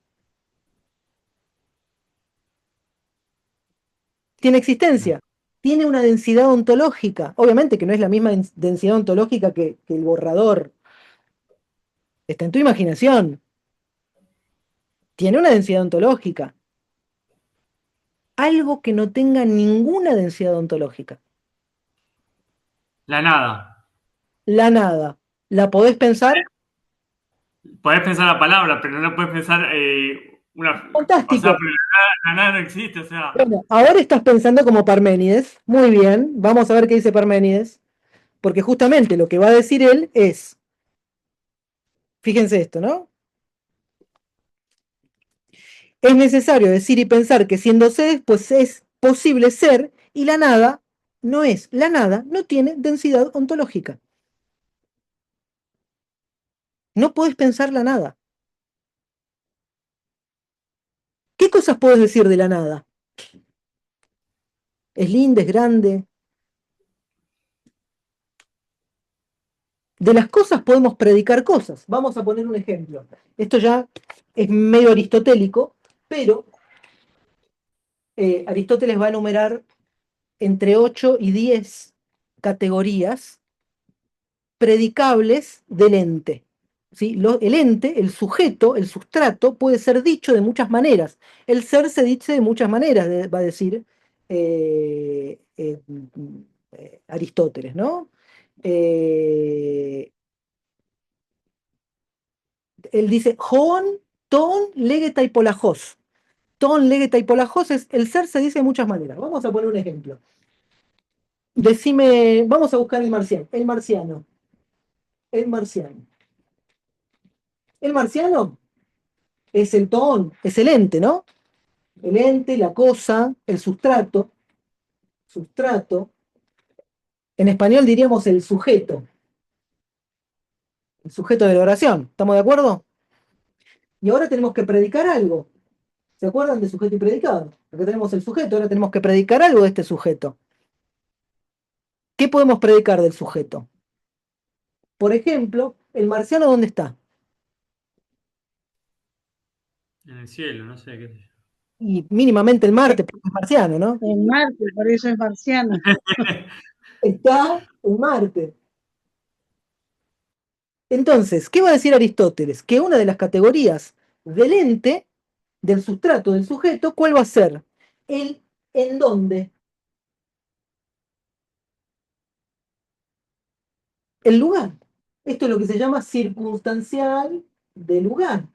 Tiene existencia. Tiene una densidad ontológica. Obviamente que no es la misma densidad ontológica que el borrador. Está en tu imaginación. Tiene una densidad ontológica. Algo que no tenga ninguna densidad ontológica. La nada. La nada. ¿La podés pensar? Podés pensar la palabra, pero no puedes pensar una. O sea, Fantástico. pero la nada no existe, o sea. Bueno, ahora estás pensando como Parménides. Muy bien. Vamos a ver qué dice Parménides. Porque justamente lo que va a decir él es, fíjense esto, ¿no? Es necesario decir y pensar que siendo sed, pues es posible ser y la nada no es. La nada no tiene densidad ontológica. No podés pensar la nada. ¿Qué cosas puedes decir de la nada? ¿Es linda, es grande? De las cosas podemos predicar cosas. Vamos a poner un ejemplo. Esto ya es medio aristotélico, pero Aristóteles va a enumerar entre 8 y 10 categorías predicables del ente. ¿Sí? El ente, el sujeto, el sustrato, puede ser dicho de muchas maneras. El ser se dice de muchas maneras, va a decir eh, eh, Aristóteles, ¿no? Eh, Él dice, Hoon, ton, legeta y polajos. Ton, legeta y polajos es, el ser se dice de muchas maneras. Vamos a poner un ejemplo. Decime, vamos a buscar el marciano. El marciano. El marciano. El marciano es el ton, es el ente, ¿no? El ente, la cosa, el sustrato. Sustrato. En español diríamos el sujeto. El sujeto de la oración. ¿Estamos de acuerdo? Y ahora tenemos que predicar algo. ¿Se acuerdan de sujeto y predicado? Acá tenemos el sujeto, ahora tenemos que predicar algo de este sujeto. ¿Qué podemos predicar del sujeto? Por ejemplo, ¿el marciano dónde está? En el cielo, no sé qué sé yo. Y mínimamente el Marte, porque es marciano, ¿no? En Marte, por eso es marciano. Está en Marte. Entonces, ¿qué va a decir Aristóteles? Que una de las categorías del ente, del sustrato, del sujeto, ¿cuál va a ser? El en dónde. El lugar. Esto es lo que se llama circunstancial de lugar.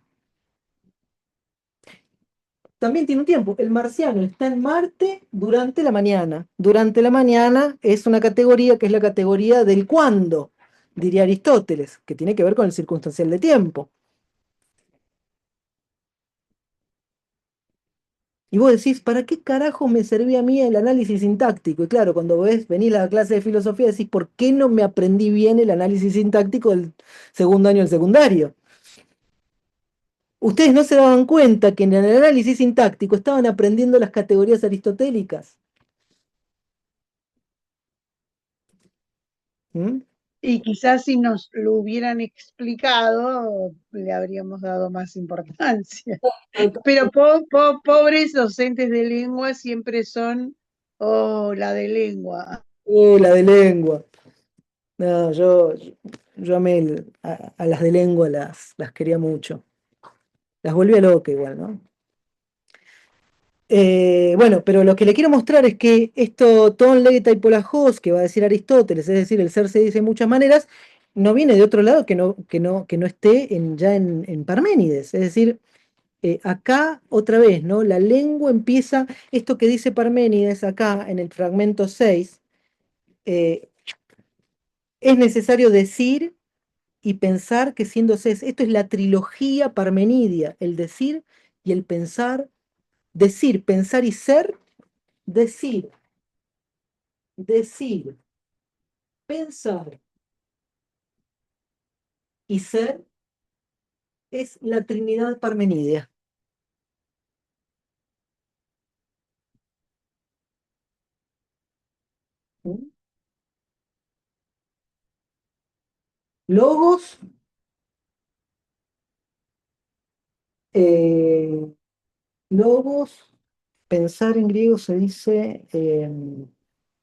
También tiene un tiempo. El marciano está en Marte durante la mañana. Durante la mañana es una categoría que es la categoría del cuándo, diría Aristóteles, que tiene que ver con el circunstancial de tiempo. Y vos decís, ¿para qué carajo me servía a mí el análisis sintáctico? Y claro, cuando venís a la clase de filosofía decís, ¿por qué no me aprendí bien el análisis sintáctico del segundo año del secundario? Ustedes no se daban cuenta que en el análisis sintáctico estaban aprendiendo las categorías aristotélicas. ¿Mm? Y quizás si nos lo hubieran explicado, le habríamos dado más importancia. Pero pobres docentes de lengua siempre son, oh, la de lengua. La de lengua. No, yo amé a las de lengua, las quería mucho. Las volvía loca igual, ¿no? Bueno, pero lo que le quiero mostrar es que esto, ton, legeta y polajos, que va a decir Aristóteles, es decir, el ser se dice de muchas maneras, no viene de otro lado que no esté ya en Parménides. Es decir, acá otra vez, ¿no? La lengua empieza, esto que dice Parménides acá en el fragmento 6, eh, es necesario decir y pensar que siendo ses. Esto es la trilogía parmenidia, el decir y el pensar, decir, pensar y ser, decir, decir, pensar y ser es la Trinidad parmenidia. ¿Mm? Logos, eh, logos, pensar en griego se dice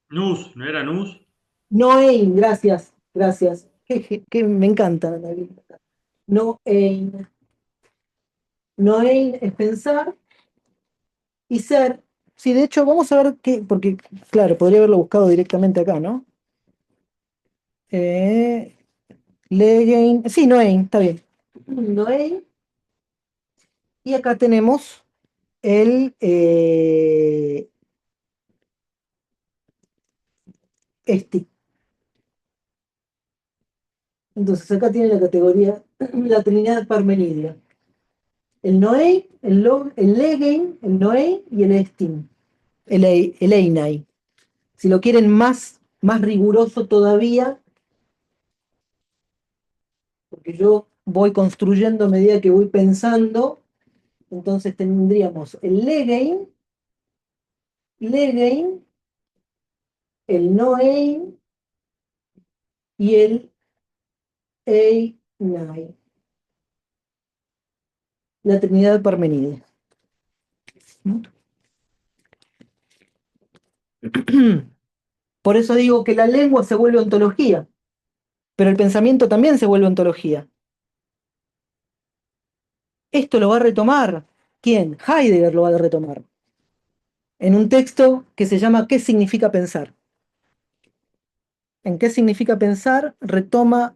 Nus, ¿no era Nus? noein, gracias, gracias. Que me encanta. Noein. Noein es pensar y ser. Sí, de hecho, vamos a ver qué, porque, claro, podría haberlo buscado directamente acá, ¿no? Eh, Legein, sí, Noein, está bien. Noein, y acá tenemos el esti. Entonces, acá tiene la categoría, la Trinidad Parmenidia. El Noein, el Legein, el Noein y el estin, el Einai. Si lo quieren más riguroso todavía, porque yo voy construyendo a medida que voy pensando, Entonces tendríamos el Legain, el Noein y el Einai, la Trinidad Parmenide. Por eso digo que la lengua se vuelve ontología, pero el pensamiento también se vuelve ontología. Esto lo va a retomar. ¿Quién? Heidegger lo va a retomar. En un texto que se llama ¿Qué significa pensar? En ¿Qué significa pensar? Retoma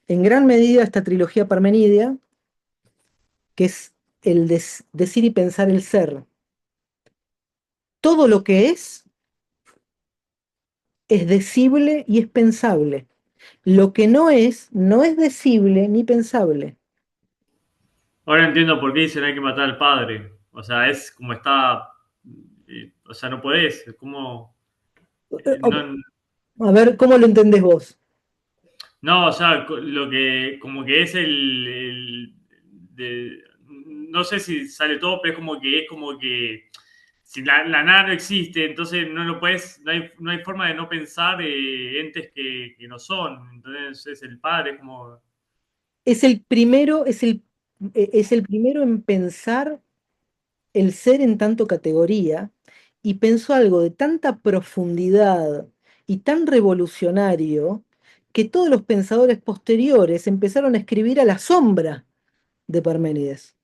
en gran medida esta trilogía parmenidea, que es el decir y pensar el ser. Todo lo que es decible y es pensable. Lo que no es decible ni pensable. Ahora entiendo por qué dicen hay que matar al padre. O sea, es como está. O sea, no podés. Como. No, A ver, ¿cómo lo entendés vos? no, o sea, lo que. Como que es no sé si sale todo, pero es como que. Si la nada no existe, entonces no lo puedes. No hay forma de no pensar entes que no son. Entonces es el padre, como. Es el primero, es el primero en pensar el ser en tanto categoría, y pensó algo de tanta profundidad y tan revolucionario que todos los pensadores posteriores empezaron a escribir a la sombra de Parménides.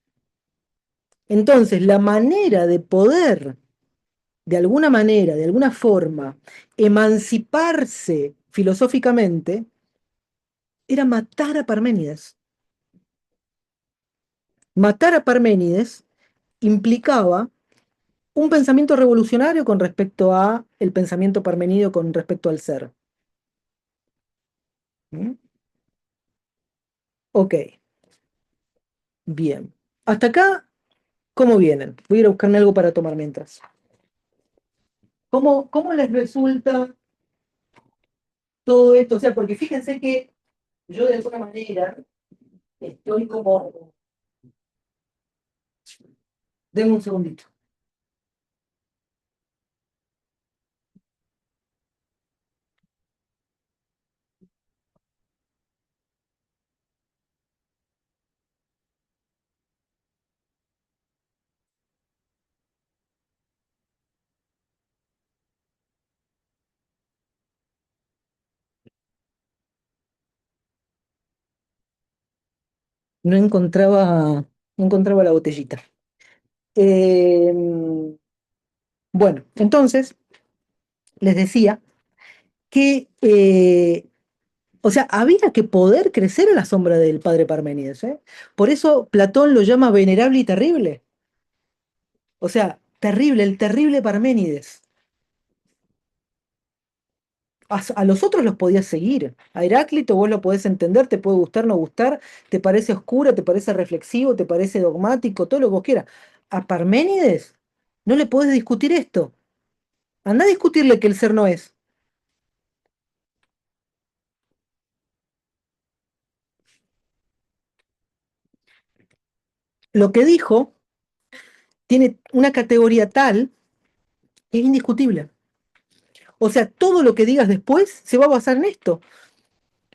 Entonces, la manera de poder, de alguna manera, de alguna forma, emanciparse filosóficamente, era matar a Parménides. Matar a Parménides implicaba un pensamiento revolucionario con respecto a el pensamiento parmenidio con respecto al ser. ¿Mm? Ok, bien. Hasta acá, ¿cómo vienen? Voy a ir a buscarme algo para tomar mientras. ¿Cómo les resulta todo esto? O sea, porque fíjense que yo de alguna manera estoy como... Denme un segundito. No encontraba la botellita. Eh, bueno, entonces les decía que o sea, había que poder crecer a la sombra del padre Parménides, ¿eh? Por eso Platón lo llama venerable y terrible. O sea, terrible, el terrible Parménides. A los otros los podías seguir. A Heráclito vos lo podés entender, te puede gustar, no gustar, te parece oscuro, te parece reflexivo, te parece dogmático, todo lo que vos quieras. A Parménides no le podés discutir esto. Anda a discutirle que el ser no es. Lo que dijo tiene una categoría tal que es indiscutible. O sea, todo lo que digas después se va a basar en esto.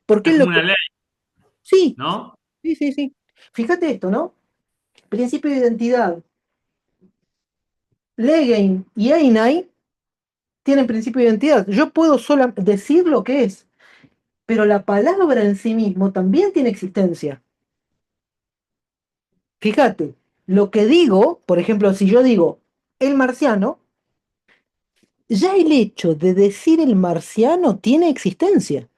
Porque Es es lo como que... una ley, Sí, ¿no? sí, sí, sí. Fíjate esto, ¿no? Principio de identidad. Legain y Einai tienen principio de identidad. Yo puedo solo decir lo que es, pero la palabra en sí mismo también tiene existencia. Fíjate, lo que digo, por ejemplo, si yo digo el marciano, ya el hecho de decir el marciano tiene existencia,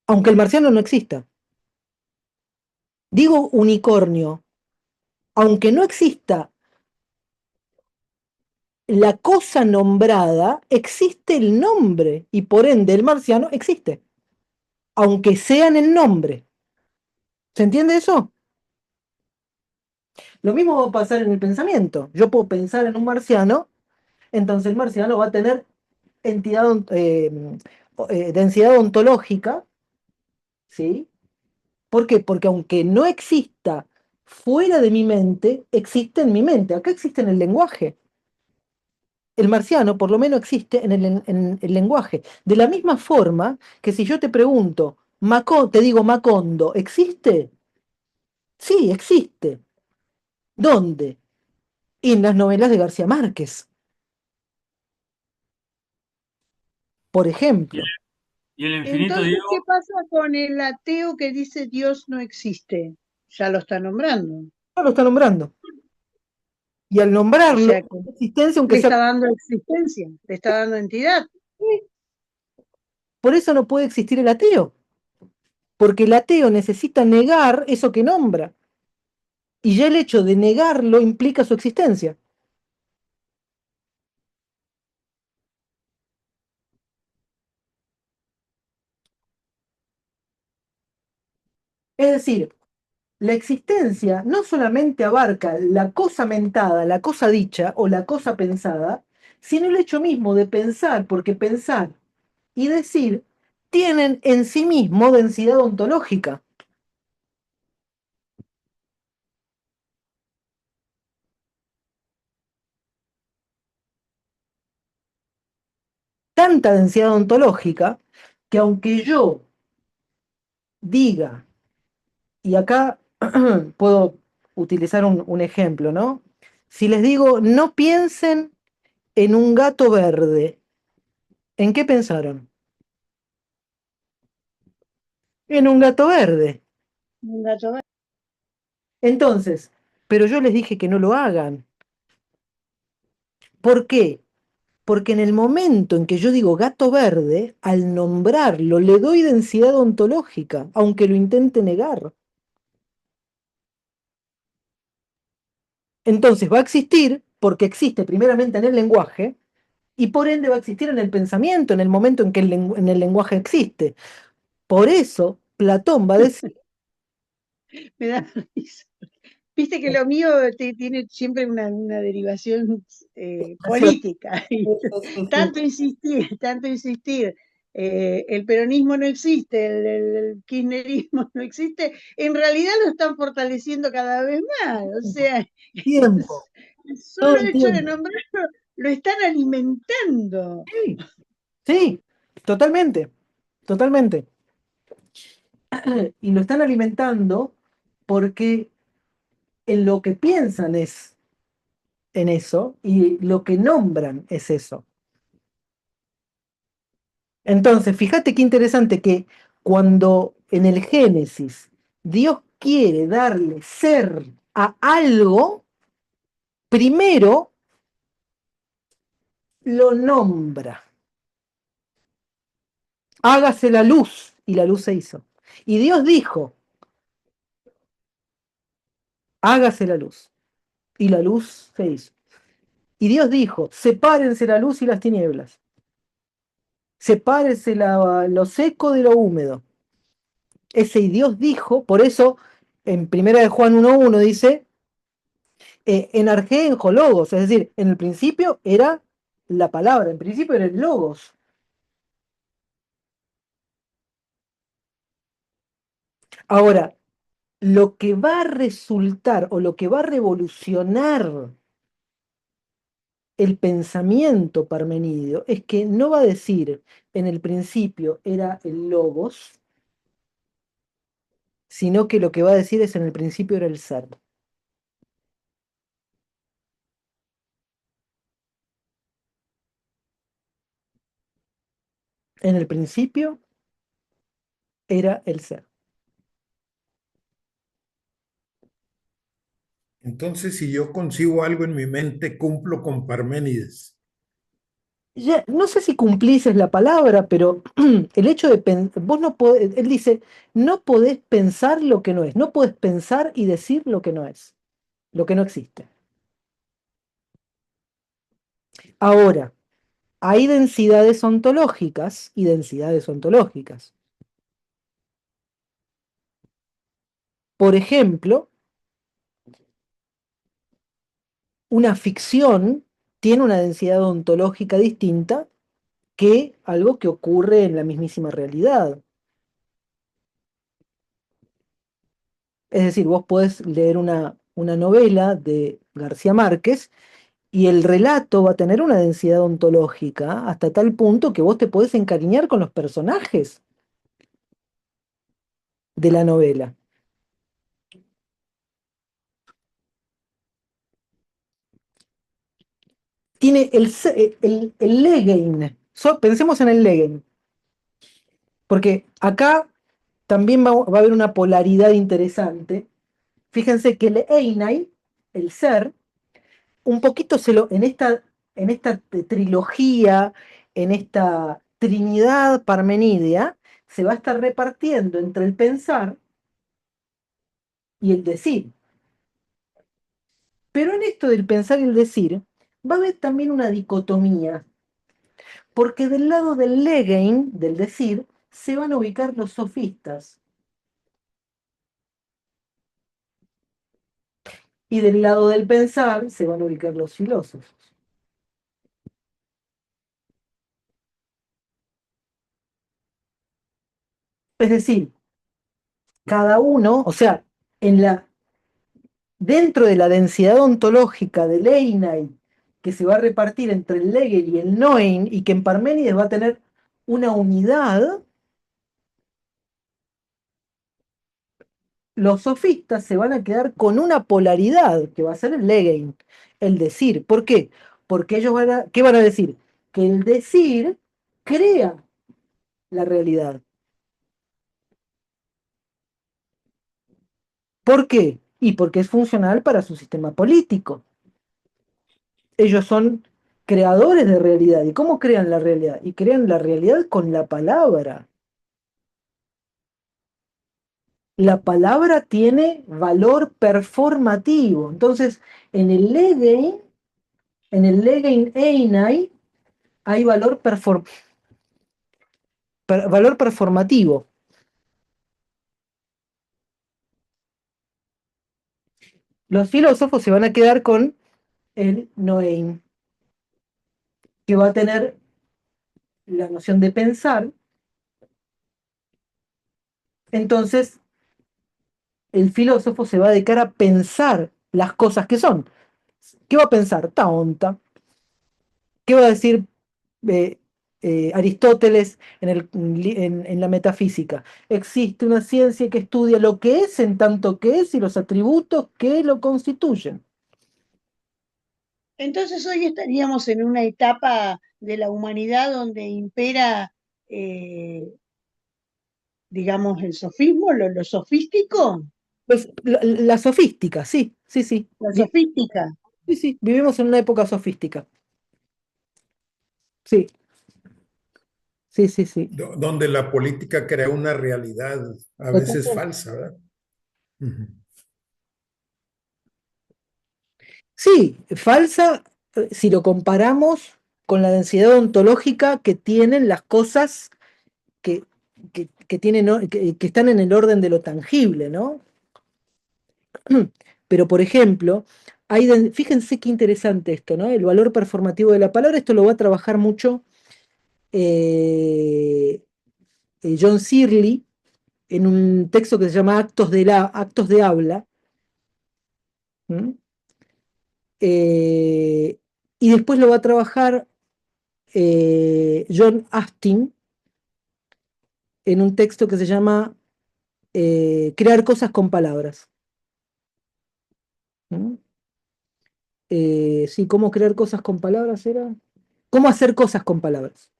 aunque el marciano no exista. Digo unicornio, aunque no exista la cosa nombrada, existe el nombre y por ende el marciano existe, aunque sea en el nombre. ¿Se entiende eso? Lo mismo va a pasar en el pensamiento. Yo puedo pensar en un marciano, entonces el marciano va a tener entidad, densidad ontológica, ¿sí? ¿Por qué? Porque aunque no exista fuera de mi mente existe en mi mente. Acá existe en el lenguaje. El marciano por lo menos existe en el lenguaje. De la misma forma que si yo te pregunto, te digo Macondo, ¿existe? Sí, existe. ¿Dónde? En las novelas de García Márquez, por Y el, ejemplo. y el infinito, Entonces, ¿qué Diego, pasa con el ateo que dice Dios no existe? Ya lo está nombrando. No lo está nombrando. Y al O nombrarlo, sea que existencia, aunque le sea... está dando existencia, le está dando entidad. Por eso no puede existir el ateo. Porque el ateo necesita negar eso que nombra. Y ya el hecho de negarlo implica su existencia. Es decir, la existencia no solamente abarca la cosa mentada, la cosa dicha o la cosa pensada, sino el hecho mismo de pensar, porque pensar y decir tienen en sí mismo densidad ontológica. Tanta densidad ontológica que aunque yo diga, y acá puedo utilizar un ejemplo, ¿no? Si les digo, no piensen en un gato verde, ¿en qué pensaron? En un gato verde. Un gato verde. Entonces, pero yo les dije que no lo hagan. ¿Por qué? Porque en el momento en que yo digo gato verde, al nombrarlo, le doy densidad ontológica, aunque lo intente negar. Entonces va a existir porque existe primeramente en el lenguaje y por ende va a existir en el pensamiento, en el momento en que en el lenguaje existe. Por eso Platón va a decir, Me da risa. Viste que lo mío tiene siempre una derivación política. Tanto insistir, tanto insistir. El peronismo no existe, el kirchnerismo no existe, en realidad lo están fortaleciendo cada vez más. O sea, tiempo, el todo solo el hecho de tiempo. nombrarlo lo están alimentando. Sí, sí, totalmente, totalmente. Y lo están alimentando porque en lo que piensan es en eso y lo que nombran es eso. Entonces, fíjate qué interesante que cuando en el Génesis Dios quiere darle ser a algo, primero lo nombra. Hágase la luz y la luz se hizo. Y Dios dijo, hágase la luz y la luz se hizo. Y Dios dijo, sepárense la luz y las tinieblas. Sepárense lo seco de lo húmedo. Ese y Dios dijo, por eso en primera de Juan 1:1 dice, en argé en logos, es decir, en el principio era la palabra, en principio era el logos. Ahora, lo que va a resultar o lo que va a revolucionar el pensamiento parmenidio es que no va a decir en el principio era el logos, sino que lo que va a decir es en el principio era el ser. En el principio era el ser. Entonces, si yo consigo algo en mi mente, cumplo con Parménides. No sé si cumplís es la palabra, pero el hecho de vos no podés, él dice, no podés pensar lo que no es, no podés pensar y decir lo que no es, lo que no existe. Ahora, hay densidades ontológicas y densidades ontológicas. Por ejemplo, una ficción tiene una densidad ontológica distinta que algo que ocurre en la mismísima realidad. Es decir, vos podés leer una novela de García Márquez y el relato va a tener una densidad ontológica hasta tal punto que vos te podés encariñar con los personajes de la novela. Tiene el Legain. Pensemos en el Legain, porque acá también va a haber una polaridad interesante. Fíjense que el Einai, el ser, un poquito en esta trilogía, en esta trinidad parmenidia, se va a estar repartiendo entre el pensar y el decir. Pero en esto del pensar y el decir, va a haber también una dicotomía, porque del lado del Legain, del decir, se van a ubicar los sofistas, y del lado del pensar se van a ubicar los filósofos. Es decir, cada uno, o sea, dentro de la densidad ontológica del Einai, que se va a repartir entre el Hegel y el Noin, y que en Parménides va a tener una unidad, los sofistas se van a quedar con una polaridad, que va a ser el Hegel, el decir. ¿Por qué? Porque ellos ¿qué van a decir? Que el decir crea la realidad. ¿Por qué? Y porque es funcional para su sistema político. Ellos son creadores de realidad. ¿Y cómo crean la realidad? Y crean la realidad con la palabra. La palabra tiene valor performativo. Entonces, en el Legein, Einai, hay valor performativo. Los filósofos se van a quedar con el Noein, que va a tener la noción de pensar. Entonces, el filósofo se va a dedicar a pensar las cosas que son. ¿Qué va a pensar? Taonta. ¿Qué va a decir eh, Aristóteles en la metafísica? Existe una ciencia que estudia lo que es en tanto que es y los atributos que lo constituyen. Entonces hoy estaríamos en una etapa de la humanidad donde impera, eh, digamos, el sofismo, lo sofístico, Pues la sofística, sí, sí, sí. la sofística. Sí, sí, vivimos en una época sofística. Sí, sí, sí, sí. Donde la política crea una realidad a veces Totalmente. falsa, ¿verdad? Ujú. Sí, falsa, si lo comparamos con la densidad ontológica que tienen las cosas que, que tienen, que están en el orden de lo tangible, ¿no? Pero, por ejemplo, fíjense qué interesante esto, ¿no? El valor performativo de la palabra, esto lo va a trabajar mucho eh, John Searle en un texto que se llama Actos de Habla. ¿Mm? Eh, y después lo va a trabajar John Austin en un texto que se llama Crear cosas con palabras. ¿Mm? Sí, ¿cómo crear cosas con palabras era? ¿Cómo hacer cosas con palabras?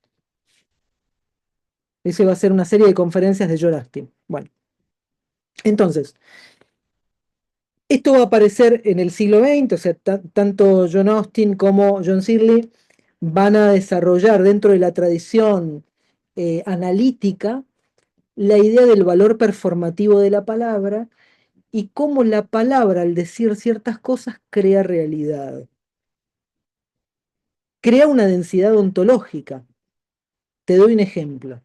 Ese va a ser una serie de conferencias de John Austin. Bueno, entonces, esto va a aparecer en el siglo XX, o sea, tanto John Austin como John Searle van a desarrollar dentro de la tradición analítica la idea del valor performativo de la palabra y cómo la palabra, al decir ciertas cosas, crea realidad. Crea una densidad ontológica. Te doy un ejemplo.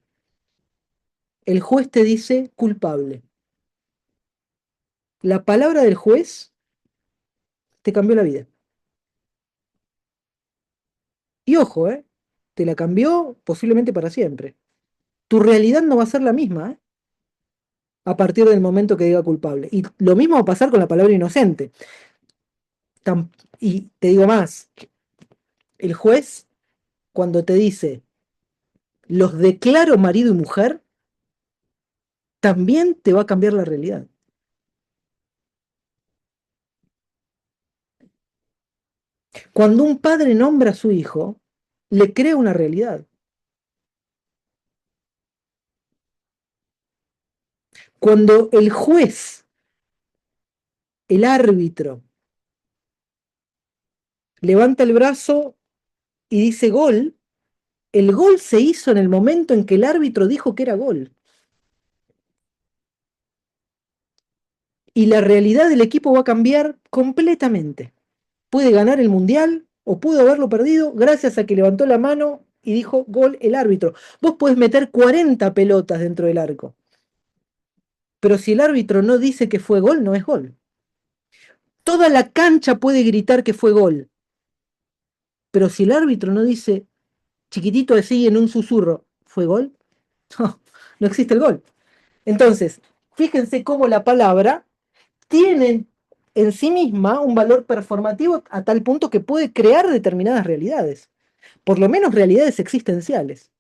El juez te dice culpable. La palabra del juez te cambió la vida. Y ojo, te la cambió posiblemente para siempre. Tu realidad no va a ser la misma, a partir del momento que diga culpable. Y lo mismo va a pasar con la palabra inocente. Y te digo más, el juez, cuando te dice, los declaro marido y mujer, también te va a cambiar la realidad. Cuando un padre nombra a su hijo, le crea una realidad. Cuando el juez, el árbitro, levanta el brazo y dice gol, el gol se hizo en el momento en que el árbitro dijo que era gol. Y la realidad del equipo va a cambiar completamente. Puede ganar el mundial o pudo haberlo perdido gracias a que levantó la mano y dijo gol el árbitro. Vos podés meter 40 pelotas dentro del arco, pero si el árbitro no dice que fue gol, no es gol. Toda la cancha puede gritar que fue gol, pero si el árbitro no dice chiquitito así en un susurro, ¿fue gol? No, no existe el gol. Entonces, fíjense cómo la palabra tiene en sí misma un valor performativo a tal punto que puede crear determinadas realidades, por lo menos realidades existenciales.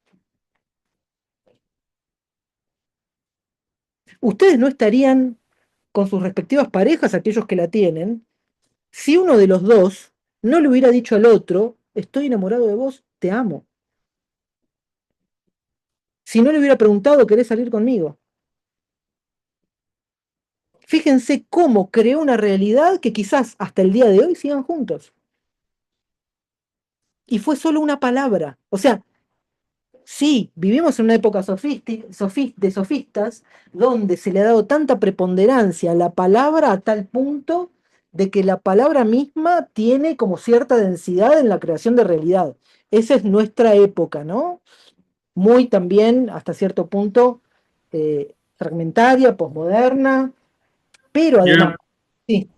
Ustedes no estarían con sus respectivas parejas, aquellos que la tienen, si uno de los dos no le hubiera dicho al otro, estoy enamorado de vos, te amo. Si no le hubiera preguntado, ¿querés salir conmigo? Fíjense cómo creó una realidad que quizás hasta el día de hoy sigan juntos. Y fue solo una palabra. O sea, sí, vivimos en una época de sofistas donde se le ha dado tanta preponderancia a la palabra a tal punto de que la palabra misma tiene como cierta densidad en la creación de realidad. Esa es nuestra época, ¿no? Muy también, hasta cierto punto, fragmentaria, posmoderna, pero Y además, una, sí,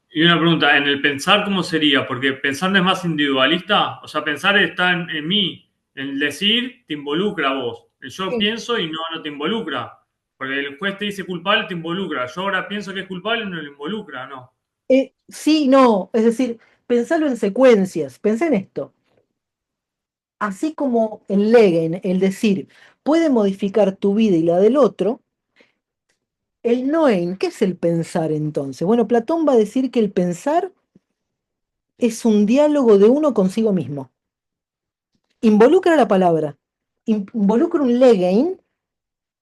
y una pregunta, ¿en el pensar cómo sería? Porque pensar no es más individualista, o sea, pensar está en mí, el decir te involucra a vos. El yo sí, pienso y no te involucra. Porque el juez te dice culpable, te involucra. Yo ahora pienso que es culpable, no lo involucra, ¿no? sí, no, es decir, pensarlo en secuencias, pensá en esto. Así como el Legen, el decir, puede modificar tu vida y la del otro, el Noen, ¿qué es el pensar entonces? Bueno, Platón va a decir que el pensar es un diálogo de uno consigo mismo. Involucra la palabra, involucra un Legein,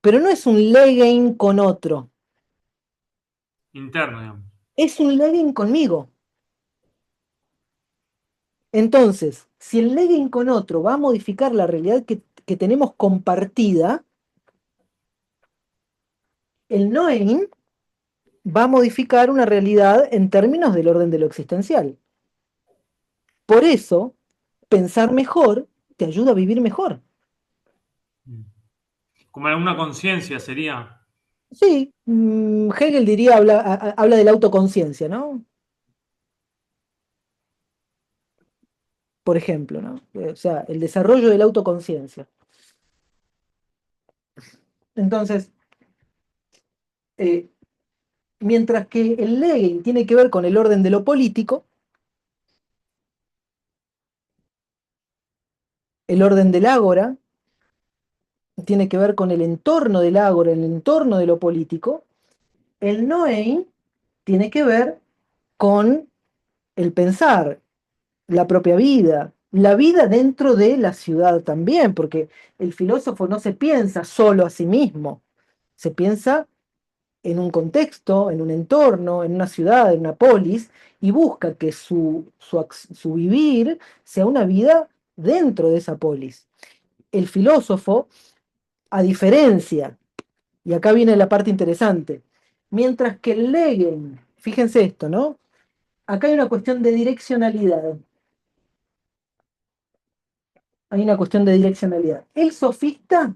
pero no es un Legein con otro, Interno, digamos. es un Legein conmigo. Entonces, si el Legein con otro va a modificar la realidad que tenemos compartida, el Noen va a modificar una realidad en términos del orden de lo existencial. Por eso, pensar mejor te ayuda a vivir mejor. Como alguna conciencia sería. Sí, Hegel diría, habla de la autoconciencia, ¿no? Por ejemplo, ¿no? O sea, el desarrollo de la autoconciencia. Entonces, eh, mientras que el Lenin tiene que ver con el orden de lo político, el orden del ágora tiene que ver con el entorno del ágora, el entorno de lo político, el Noein tiene que ver con el pensar, la propia vida, la vida dentro de la ciudad también, porque el filósofo no se piensa solo a sí mismo, se piensa en un contexto, en un entorno, en una ciudad, en una polis, y busca que su vivir sea una vida dentro de esa polis. El filósofo, a diferencia, y acá viene la parte interesante, mientras que el Hegel, fíjense esto, ¿no? Acá hay una cuestión de direccionalidad. Hay una cuestión de direccionalidad. El sofista,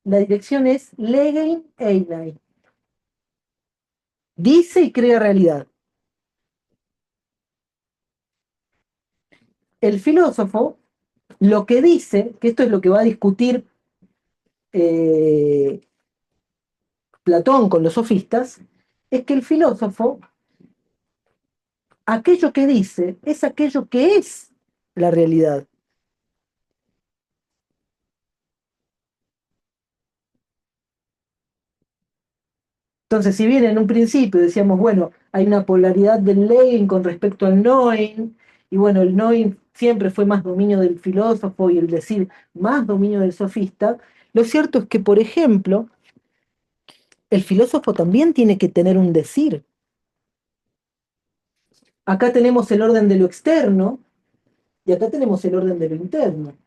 la dirección es Legen Einai. Dice y crea realidad. El filósofo lo que dice, que esto es lo que va a discutir eh, Platón con los sofistas, es que el filósofo, aquello que dice, es aquello que es la realidad. Entonces, si bien en un principio decíamos, bueno, hay una polaridad del Lane con respecto al knowing, y bueno, el knowing siempre fue más dominio del filósofo y el decir más dominio del sofista, lo cierto es que, por ejemplo, el filósofo también tiene que tener un decir. Acá tenemos el orden de lo externo y acá tenemos el orden de lo interno.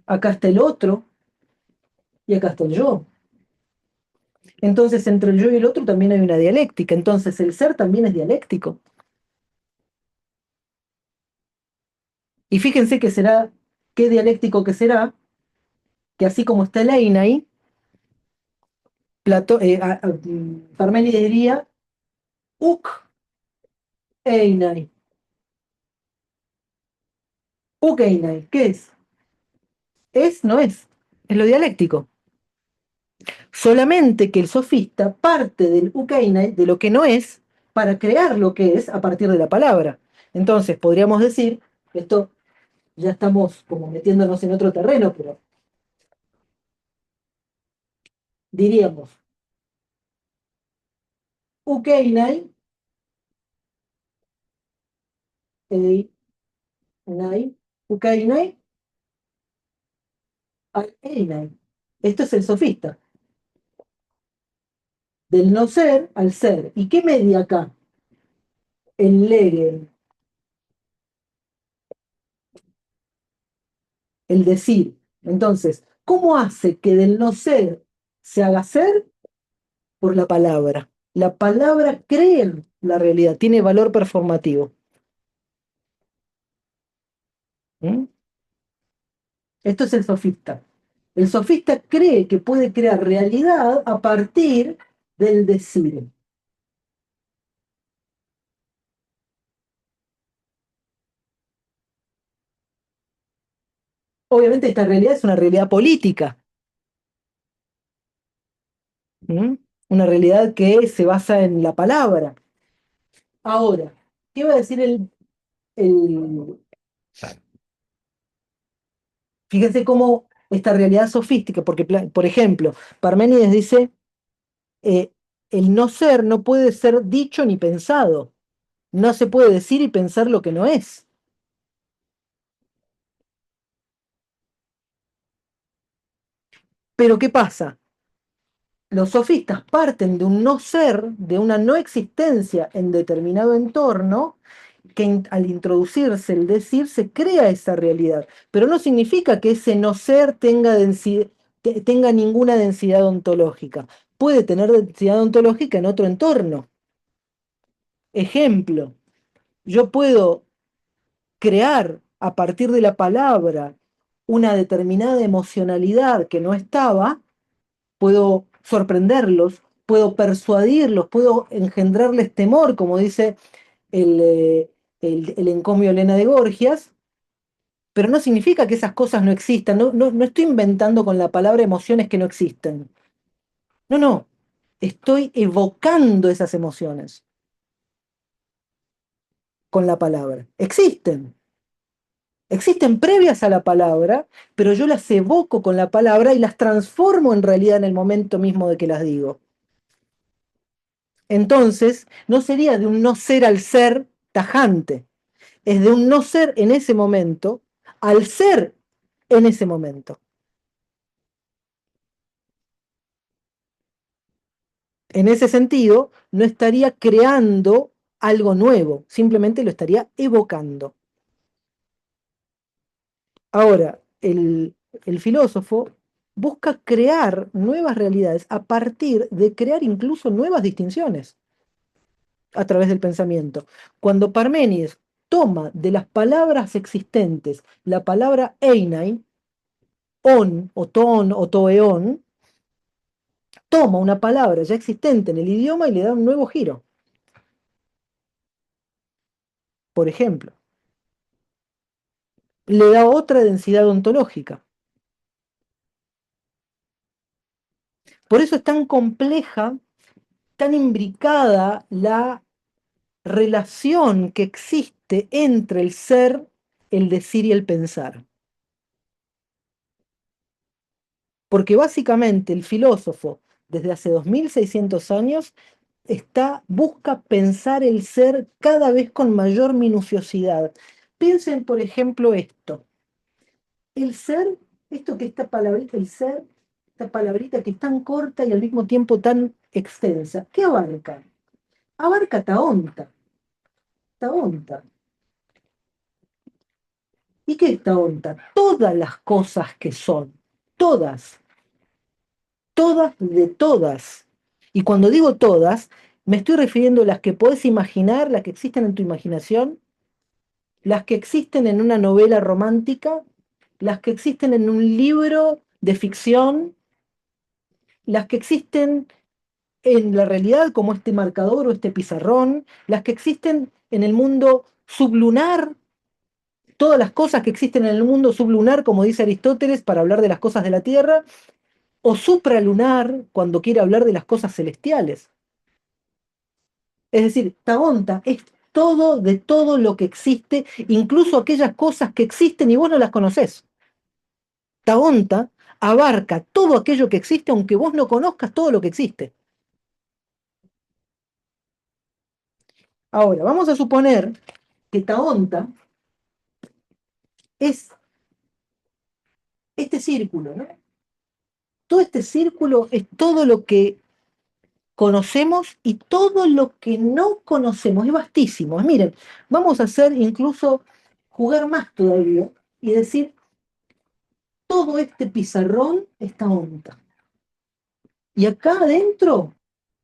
Acá está el otro y acá está el yo. Entonces, entre el yo y el otro también hay una dialéctica. Entonces, el ser también es dialéctico. Y fíjense que será, qué dialéctico que será, que así como está el Einai, Parménides diría, uk Einai. Uk Einai, ¿qué es? Es, no es lo dialéctico. Solamente que el sofista parte del uk Einai, de lo que no es, para crear lo que es a partir de la palabra. Entonces, podríamos decir, esto ya estamos como metiéndonos en otro terreno, pero diríamos, Ukeinai, Einai, Ukeinai, Einai. Esto es el sofista, del no ser al ser. ¿Y qué media acá? El Legen, el decir. Entonces, ¿cómo hace que del no ser se haga ser? Por la palabra. La palabra crea la realidad, tiene valor performativo. ¿Mm? Esto es el sofista. El sofista cree que puede crear realidad a partir del decir. Obviamente esta realidad es una realidad política, ¿m? Una realidad que se basa en la palabra. Ahora, ¿qué va a decir el- Fíjense cómo esta realidad sofística, porque, por ejemplo, Parménides dice, eh, el no ser no puede ser dicho ni pensado. No se puede decir y pensar lo que no es. Pero ¿qué pasa? Los sofistas parten de un no ser, de una no existencia en determinado entorno, que al introducirse el decir se crea esa realidad, pero no significa que ese no ser tenga ninguna densidad ontológica. Puede tener densidad ontológica en otro entorno. Ejemplo, yo puedo crear a partir de la palabra una determinada emocionalidad que no estaba, puedo sorprenderlos, puedo persuadirlos, puedo engendrarles temor, como dice el encomio Elena de Gorgias, pero no significa que esas cosas no existan. No estoy inventando con la palabra emociones que no existen. No, estoy evocando esas emociones con la palabra. Existen previas a la palabra, pero yo las evoco con la palabra y las transformo en realidad en el momento mismo de que las digo. Entonces, no sería de un no ser al ser tajante, es de un no ser en ese momento al ser en ese momento. En ese sentido, no estaría creando algo nuevo, simplemente lo estaría evocando. Ahora, el filósofo busca crear nuevas realidades a partir de crear incluso nuevas distinciones a través del pensamiento. Cuando Parménides toma de las palabras existentes la palabra einai, on o ton o toeon, toma una palabra ya existente en el idioma y le da un nuevo giro. Por ejemplo, le da otra densidad ontológica. Por eso es tan compleja, tan imbricada la relación que existe entre el ser, el decir y el pensar. Porque básicamente el filósofo, desde hace 2600 años, busca pensar el ser cada vez con mayor minuciosidad. Piensen, por ejemplo, esto. El ser, esto que esta palabrita, el ser, esta palabrita que es tan corta y al mismo tiempo tan extensa, ¿qué abarca? Abarca taonta, taonta. ¿Y qué es taonta? Todas las cosas que son, todas, todas de todas. Y cuando digo todas, me estoy refiriendo a las que podés imaginar, las que existen en tu imaginación, las que existen en una novela romántica, las que existen en un libro de ficción, las que existen en la realidad como este marcador o este pizarrón, las que existen en el mundo sublunar, todas las cosas que existen en el mundo sublunar, como dice Aristóteles, para hablar de las cosas de la Tierra, o supralunar, cuando quiere hablar de las cosas celestiales. Es decir, Taonta es todo de todo lo que existe, incluso aquellas cosas que existen y vos no las conocés. Taonta abarca todo aquello que existe, aunque vos no conozcas todo lo que existe. Ahora, vamos a suponer que Taonta es este círculo, ¿no? Todo este círculo es todo lo que conocemos y todo lo que no conocemos. Es vastísimo. Miren, vamos a hacer incluso jugar más todavía y decir, todo este pizarrón está Taonta. Y acá adentro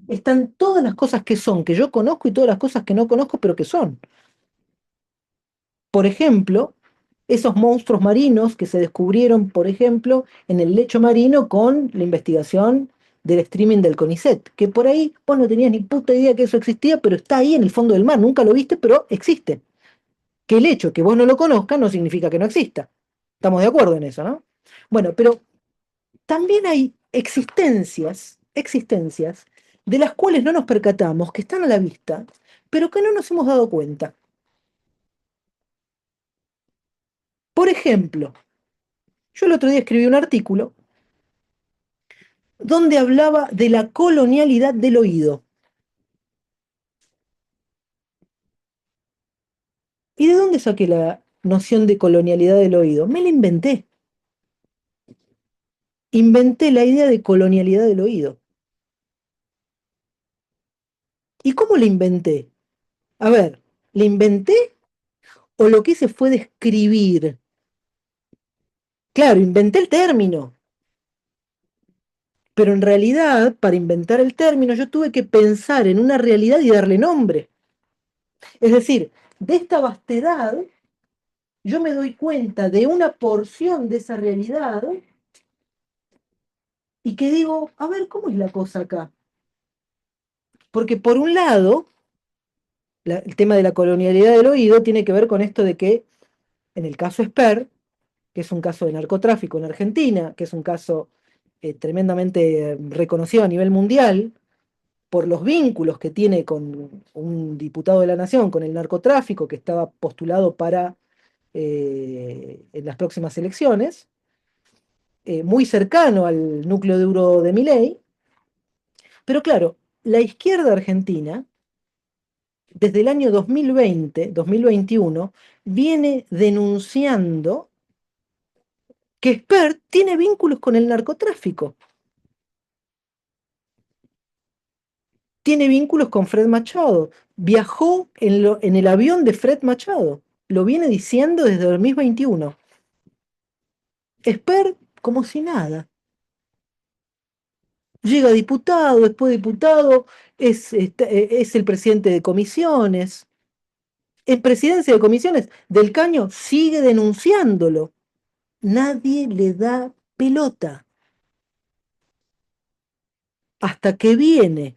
están todas las cosas que son, que yo conozco y todas las cosas que no conozco, pero que son. Por ejemplo, esos monstruos marinos que se descubrieron, por ejemplo, en el lecho marino con la investigación del streaming del CONICET, que por ahí vos no tenías ni puta idea que eso existía, pero está ahí en el fondo del mar, nunca lo viste, pero existe. Que el hecho que vos no lo conozcas no significa que no exista. Estamos de acuerdo en eso, ¿no? Bueno, pero también hay existencias de las cuales no nos percatamos, que están a la vista, pero que no nos hemos dado cuenta. Por ejemplo, yo el otro día escribí un artículo donde hablaba de la colonialidad del oído. ¿Y de dónde saqué la noción de colonialidad del oído? Me la inventé. Inventé la idea de colonialidad del oído. ¿Y cómo la inventé? A ver, ¿la inventé o lo que hice fue describir? Claro, inventé el término, pero en realidad, para inventar el término, yo tuve que pensar en una realidad y darle nombre. Es decir, de esta vastedad, yo me doy cuenta de una porción de esa realidad y que digo, a ver, ¿cómo es la cosa acá? Porque por un lado, el tema de la colonialidad del oído tiene que ver con esto de que, en el caso Esper, que es un caso de narcotráfico en Argentina, que es un caso tremendamente reconocido a nivel mundial, por los vínculos que tiene con un diputado de la Nación, con el narcotráfico, que estaba postulado para en las próximas elecciones, muy cercano al núcleo duro de Milei. Pero claro, la izquierda argentina, desde el año 2020, 2021, viene denunciando que Spert tiene vínculos con el narcotráfico. Tiene vínculos con Fred Machado. Viajó en el avión de Fred Machado. Lo viene diciendo desde 2021. Spert como si nada. Llega diputado, después diputado, es el presidente de comisiones. En presidencia de comisiones, Del Caño sigue denunciándolo. Nadie le da pelota. Hasta que viene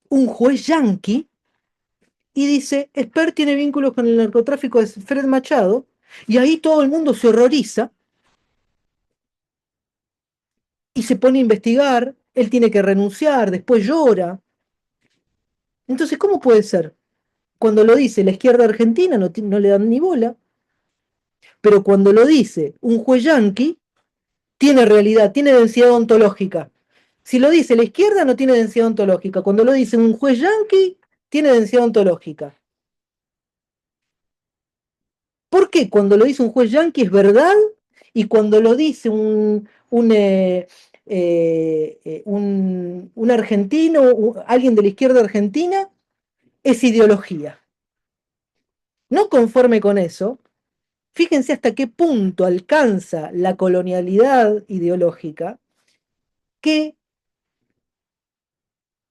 un juez yanqui y dice, Esper tiene vínculos con el narcotráfico de Fred Machado, y ahí todo el mundo se horroriza y se pone a investigar él tiene que renunciar, después llora. Entonces, ¿cómo puede ser? Cuando lo dice la izquierda argentina no le dan ni bola, pero cuando lo dice un juez yanqui, tiene realidad, tiene densidad ontológica. Si lo dice la izquierda, no tiene densidad ontológica. Cuando lo dice un juez yanqui, tiene densidad ontológica. ¿Por qué cuando lo dice un juez yanqui es verdad y cuando lo dice un argentino, alguien de la izquierda argentina, es ideología? No conforme con eso, fíjense hasta qué punto alcanza la colonialidad ideológica que,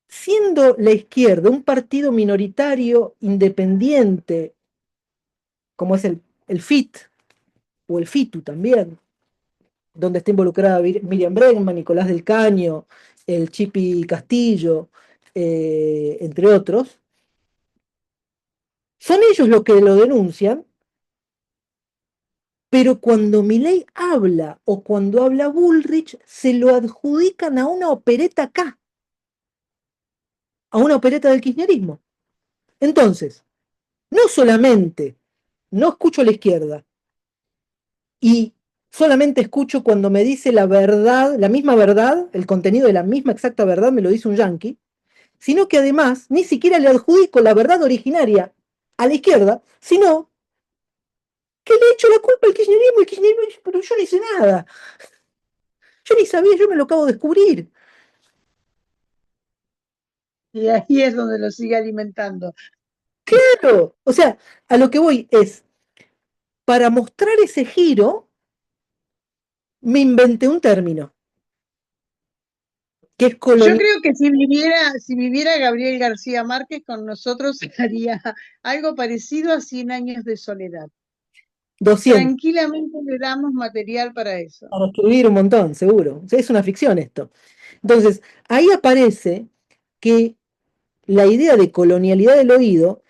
siendo la izquierda un partido minoritario independiente, como es el FIT o el FITU también, donde está involucrada Miriam Bregman, Nicolás del Caño, el Chipi Castillo, entre otros, son ellos los que lo denuncian, pero cuando Milei habla o cuando habla Bullrich, se lo adjudican a una opereta acá, a una opereta del kirchnerismo. Entonces, no solamente no escucho a la izquierda y solamente escucho cuando me dice la verdad, la misma verdad, el contenido de la misma exacta verdad me lo dice un yanqui, sino que además ni siquiera le adjudico la verdad originaria a la izquierda, sino que le echo la culpa al kirchnerismo, pero yo no hice nada, yo ni sabía, yo me lo acabo de descubrir. Y ahí es donde lo sigue alimentando. Claro, o sea, a lo que voy es, para mostrar ese giro, me inventé un término, que es Yo colonial. creo que si viviera Gabriel García Márquez con nosotros, haría algo parecido a 100 años de soledad. 200, Tranquilamente le damos material para eso. para escribir un montón, seguro. O sea, es una ficción esto. Entonces, ahí aparece que la idea de colonialidad del oído,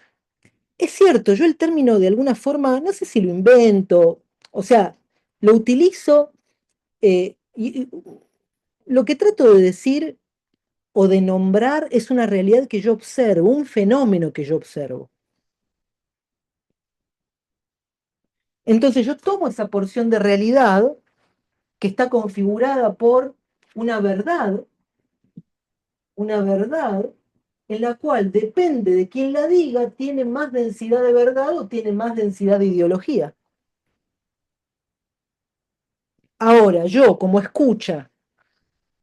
es cierto, yo el término de alguna forma, no sé si lo invento, o sea, lo utilizo, y lo que trato de decir o de nombrar es una realidad que yo observo, un fenómeno que yo observo. Entonces yo tomo esa porción de realidad que está configurada por una verdad en la cual depende de quién la diga, tiene más densidad de verdad o tiene más densidad de ideología. Ahora, yo como escucha,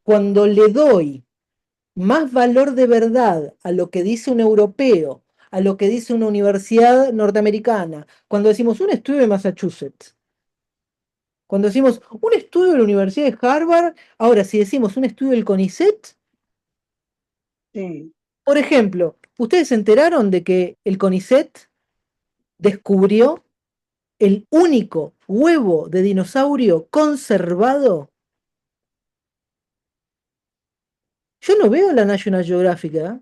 cuando le doy más valor de verdad a lo que dice un europeo, a lo que dice una universidad norteamericana, cuando decimos un estudio de Massachusetts, cuando decimos un estudio de la Universidad de Harvard, ahora si decimos un estudio del CONICET, Sí. por ejemplo, ¿ustedes se enteraron de que el CONICET descubrió el único huevo de dinosaurio conservado? Yo no veo la National Geographic, ¿eh?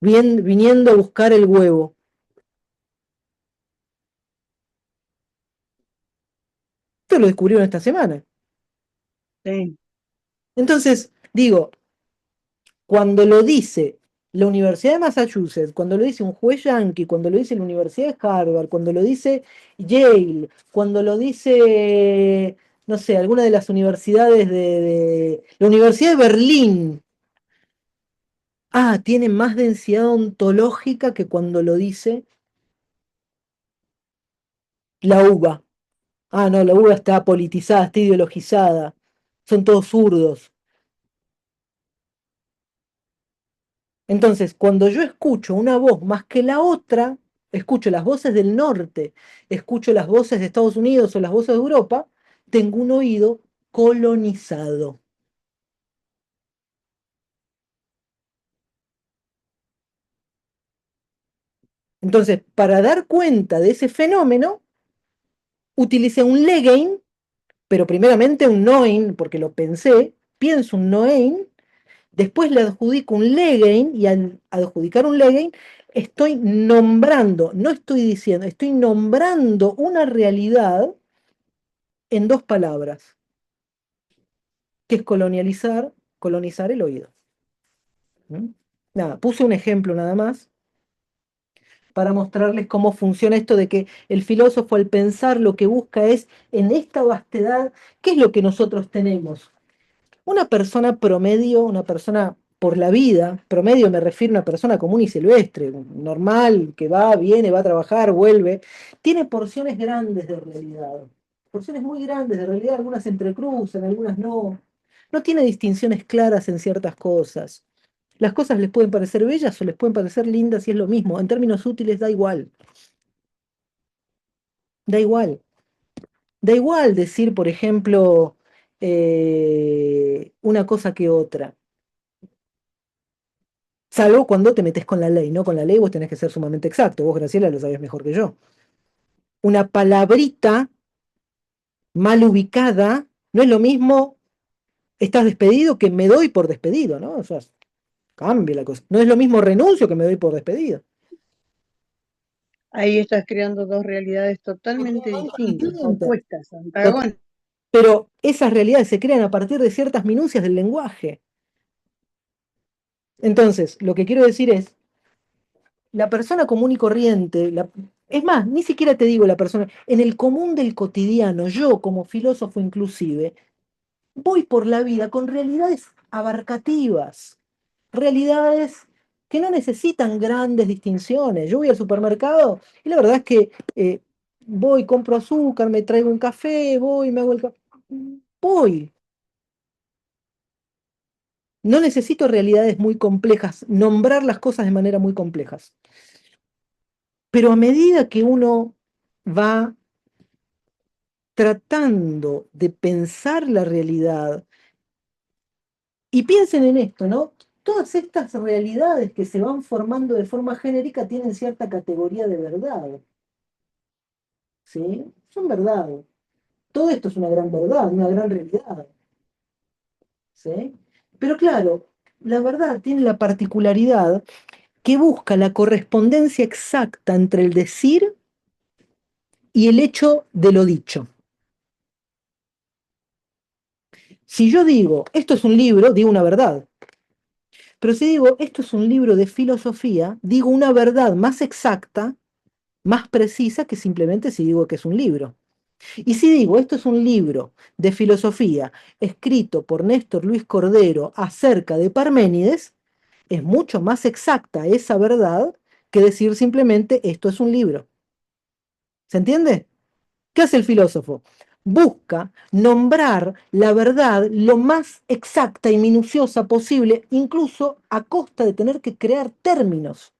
Viniendo a buscar el huevo. Esto lo descubrieron esta semana. Sí. Entonces, digo, cuando lo dice la Universidad de Massachusetts, cuando lo dice un juez yankee, cuando lo dice la Universidad de Harvard, cuando lo dice Yale, cuando lo dice, no sé, alguna de las universidades de la Universidad de Berlín, tiene más densidad ontológica que cuando lo dice la UBA. No, la UBA está politizada, está ideologizada, son todos zurdos. Entonces, cuando yo escucho una voz más que la otra, escucho las voces del norte, escucho las voces de Estados Unidos o las voces de Europa, tengo un oído colonizado. Entonces, para dar cuenta de ese fenómeno, utilicé un Legain, pero primeramente un Noin, porque lo pensé, pienso un Noin, después le adjudico un Legain, y al adjudicar un Legain, estoy nombrando, no estoy diciendo, estoy nombrando una realidad en dos palabras, que es colonializar, colonizar el oído. ¿Mm? Nada, puse un ejemplo nada más para mostrarles cómo funciona esto de que el filósofo al pensar lo que busca es, en esta vastedad, ¿qué es lo que nosotros tenemos? Una persona promedio, una persona por la vida, promedio me refiero a una persona común y silvestre, normal, que va, viene, va a trabajar, vuelve, tiene porciones grandes de realidad, porciones muy grandes de realidad, algunas se entrecruzan, algunas no, no tiene distinciones claras en ciertas cosas. Las cosas les pueden parecer bellas o les pueden parecer lindas y es lo mismo, en términos útiles da igual, da igual. Da igual decir, por ejemplo, una cosa que otra. Salvo cuando te metes con la ley, ¿no? Con la ley vos tenés que ser sumamente exacto. Vos, Graciela, lo sabés mejor que yo. Una palabrita mal ubicada no es lo mismo estás despedido que me doy por despedido, ¿no? O sea, cambia la cosa. No es lo mismo renuncio que me doy por despedido. Ahí estás creando dos realidades totalmente distintas, opuestas, antagónicas. Pero esas realidades se crean a partir de ciertas minucias del lenguaje. Entonces, lo que quiero decir es, la persona común y corriente, es más, ni siquiera te digo la persona, en el común del cotidiano, yo como filósofo inclusive, voy por la vida con realidades abarcativas, realidades que no necesitan grandes distinciones. Yo voy al supermercado y la verdad es que voy, compro azúcar, me traigo un café, voy, me hago el café. Voy. No necesito realidades muy complejas, nombrar las cosas de manera muy complejas. Pero a medida que uno va tratando de pensar la realidad, y piensen en esto, ¿no? Todas estas realidades que se van formando de forma genérica tienen cierta categoría de verdad, ¿sí? Son verdad. Todo esto es una gran verdad, una gran realidad, ¿sí? Pero claro, la verdad tiene la particularidad que busca la correspondencia exacta entre el decir y el hecho de lo dicho. Si yo digo, esto es un libro, digo una verdad. Pero si digo, esto es un libro de filosofía, digo una verdad más exacta, más precisa que simplemente si digo que es un libro. Y si digo, esto es un libro de filosofía escrito por Néstor Luis Cordero acerca de Parménides, es mucho más exacta esa verdad que decir simplemente esto es un libro. ¿Se entiende? ¿Qué hace el filósofo? Busca nombrar la verdad lo más exacta y minuciosa posible, incluso a costa de tener que crear términos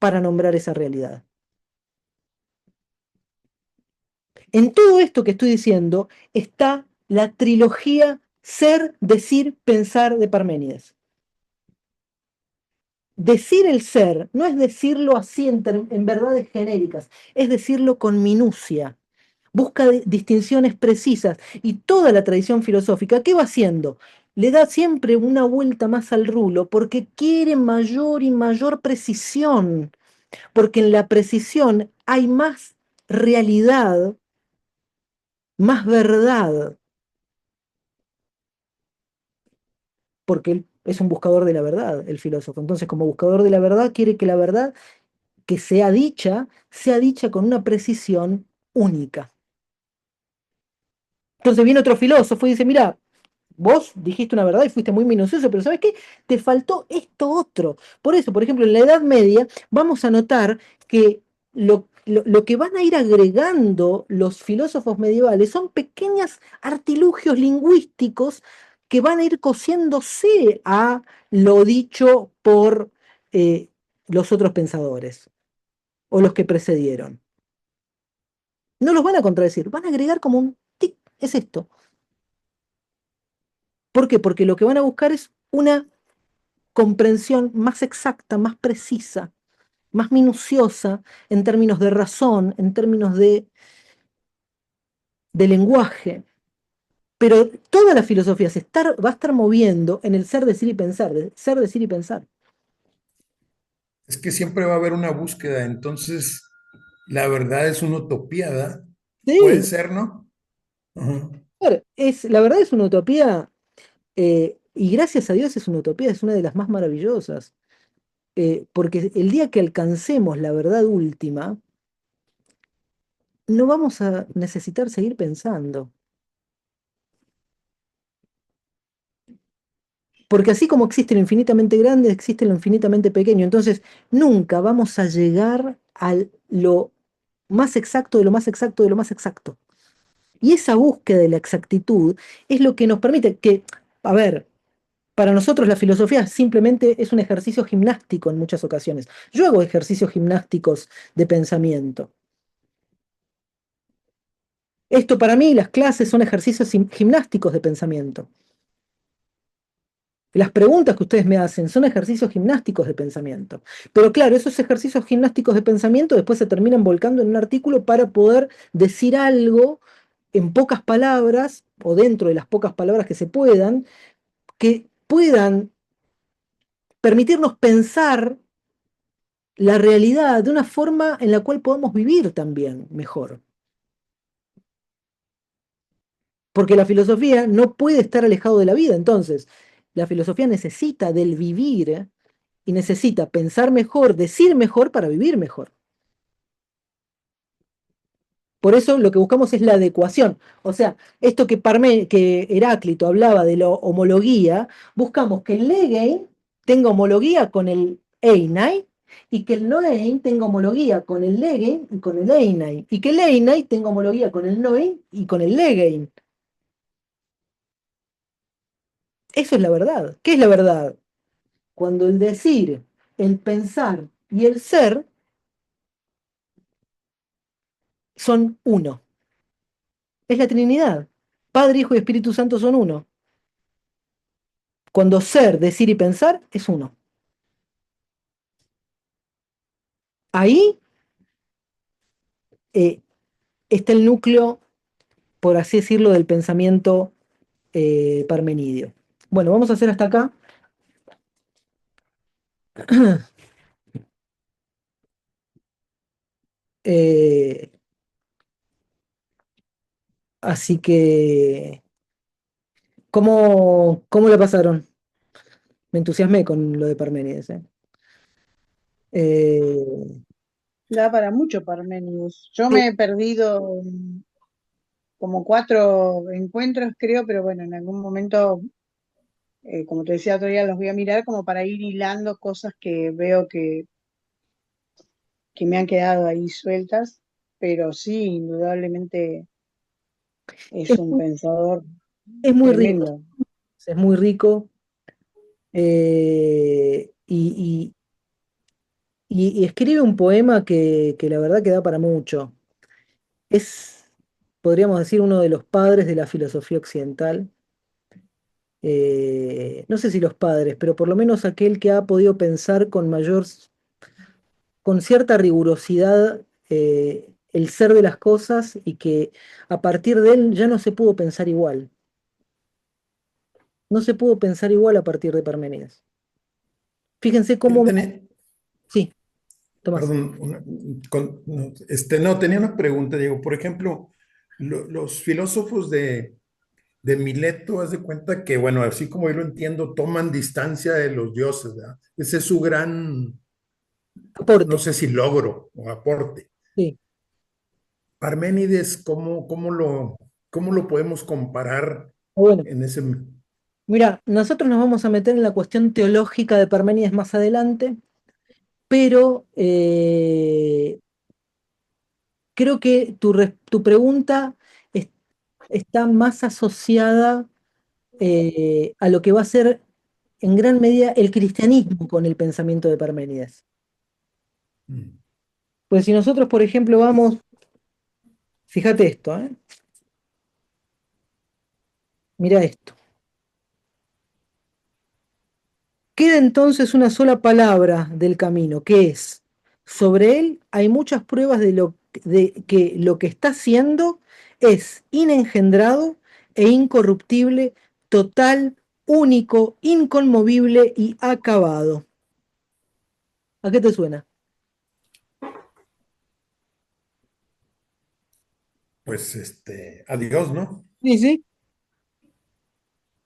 para nombrar esa realidad. En todo esto que estoy diciendo está la trilogía ser, decir, pensar de Parménides. Decir el ser no es decirlo así en verdades genéricas, es decirlo con minucia. Busca distinciones precisas y toda la tradición filosófica, ¿qué va haciendo? Le da siempre una vuelta más al rulo porque quiere mayor y mayor precisión, porque en la precisión hay más realidad, más verdad, porque él es un buscador de la verdad, el filósofo. Entonces, como buscador de la verdad, quiere que la verdad que sea dicha con una precisión única. Entonces viene otro filósofo y dice, mira, vos dijiste una verdad y fuiste muy minucioso, pero ¿sabes qué? Te faltó esto otro. Por eso, por ejemplo, en la Edad Media vamos a notar que lo que van a ir agregando los filósofos medievales son pequeños artilugios lingüísticos que van a ir cosiéndose a lo dicho por los otros pensadores o los que precedieron. No los van a contradecir, van a agregar como un tic, es esto. ¿Por qué? Porque lo que van a buscar es una comprensión más exacta, más precisa, más minuciosa en términos de razón, en términos de lenguaje. Pero toda la filosofía va a estar moviendo en el ser, decir y pensar, ser, decir y pensar. Es que siempre va a haber una búsqueda, entonces la verdad es una utopía, ¿verdad? Puede Sí, ser, ¿no? Ajá. la verdad es una utopía Y gracias a Dios es una utopía, es una de las más maravillosas. Porque el día que alcancemos la verdad última, no vamos a necesitar seguir pensando. Porque así como existe lo infinitamente grande, existe lo infinitamente pequeño. Entonces, nunca vamos a llegar a lo más exacto de lo más exacto de lo más exacto. Y esa búsqueda de la exactitud es lo que nos permite que, a ver, para nosotros la filosofía simplemente es un ejercicio gimnástico en muchas ocasiones. Yo hago ejercicios gimnásticos de pensamiento. Esto para mí, las clases son ejercicios gimnásticos de pensamiento. Las preguntas que ustedes me hacen son ejercicios gimnásticos de pensamiento. Pero claro, esos ejercicios gimnásticos de pensamiento después se terminan volcando en un artículo para poder decir algo en pocas palabras o dentro de las pocas palabras que puedan permitirnos pensar la realidad de una forma en la cual podamos vivir también mejor. Porque la filosofía no puede estar alejado de la vida. Entonces, la filosofía necesita del vivir y necesita pensar mejor, decir mejor para vivir mejor. Por eso lo que buscamos es la adecuación. O sea, esto que Heráclito hablaba de la homología, buscamos que el Legein tenga homología con el Einai y que el Noein tenga homología con el Legein y con el Einai y que el Einai tenga homología con el Noein y con el Legein. Eso es la verdad. ¿Qué es la verdad? Cuando el decir, el pensar y el ser son uno. Es la Trinidad. Padre, Hijo y Espíritu Santo son uno. Cuando ser, decir y pensar es uno. Ahí eh, está el núcleo, por así decirlo, del pensamiento parmenidio. Bueno, vamos a hacer hasta acá. Eh, así que, ¿cómo la pasaron? Me entusiasmé con lo de Parménides. Eh, Da para mucho Parmenius. Yo eh, me he perdido como 4 encuentros, creo, pero bueno, en algún momento, como te decía otro día, los voy a mirar como para ir hilando cosas que veo que me han quedado ahí sueltas, pero sí, indudablemente es, es un pensador es muy rico, tremendo. es muy rico. Y escribe un poema que la verdad que da para mucho. Es, podríamos decir, uno de los padres de la filosofía occidental. No sé si los padres, pero por lo menos aquel que ha podido pensar con cierta rigurosidad el ser de las cosas y que a partir de él ya no se pudo pensar igual. No se pudo pensar igual a partir de Parménides. Fíjense Yo cómo... tenía, Sí, Tomás. perdón, no, no, tenía una pregunta, Diego. Por ejemplo, los filósofos de Mileto, haz de cuenta que, bueno, así como yo lo entiendo, toman distancia de los dioses, ¿verdad? Ese es su gran, no Aporte. sé si logro o aporte. Sí. Parménides, cómo lo podemos comparar Bueno, en ese... mira, nosotros nos vamos a meter en la cuestión teológica de Parménides más adelante, pero creo que tu pregunta es- está más asociada a lo que va a ser en gran medida el cristianismo con el pensamiento de Parménides. Pues si nosotros, por ejemplo, vamos, fíjate esto, mira esto. Queda entonces una sola palabra del camino, que es, sobre él hay muchas pruebas de que lo que está haciendo es inengendrado e incorruptible, total, único, inconmovible y acabado. ¿A qué te suena? Pues, adiós, ¿no? Sí, sí.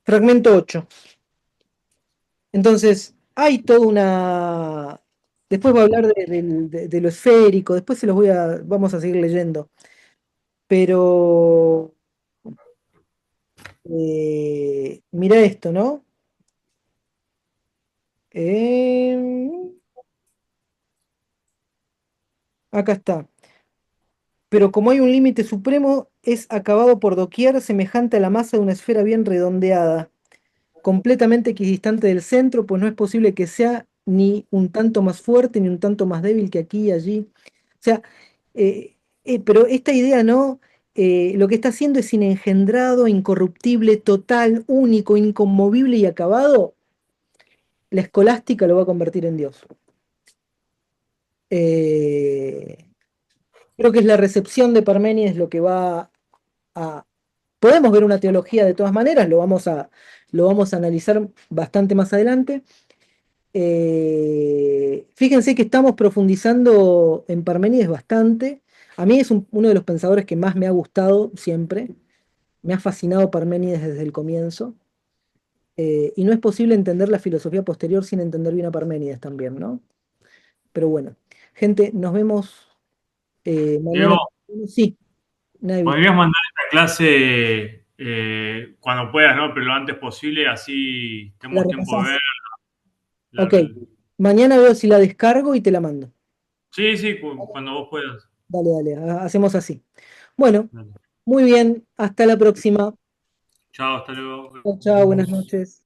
Fragmento 8. Entonces, hay toda una... Después voy a hablar de lo esférico, después se los vamos a seguir leyendo. Pero mira esto, ¿no? Em, Acá está. Pero como hay un límite supremo, es acabado por doquier, semejante a la masa de una esfera bien redondeada, completamente equidistante del centro, pues no es posible que sea ni un tanto más fuerte ni un tanto más débil que aquí y allí. O sea, pero esta idea, ¿no? Lo que está haciendo es inengendrado, incorruptible, total, único, inconmovible y acabado. La escolástica lo va a convertir en Dios. Eh, Creo que es la recepción de Parménides lo que va a... Podemos ver una teología de todas maneras, lo vamos a analizar bastante más adelante. Fíjense que estamos profundizando en Parménides bastante. A mí es uno de los pensadores que más me ha gustado siempre. Me ha fascinado Parménides desde el comienzo. Y no es posible entender la filosofía posterior sin entender bien a Parménides también, ¿no? Pero bueno, gente, nos vemos mañana. Diego, Sí, Navi. podrías mandar esta clase cuando puedas, ¿no? Pero lo antes posible, así La tenemos tiempo de ver. repasás. Ok, mañana veo si la descargo y te la mando. Sí, sí, cuando vos puedas. Dale, dale, hacemos así. Bueno, Dale. muy bien, hasta la próxima. Chao, hasta luego. Chao, chao, buenas noches.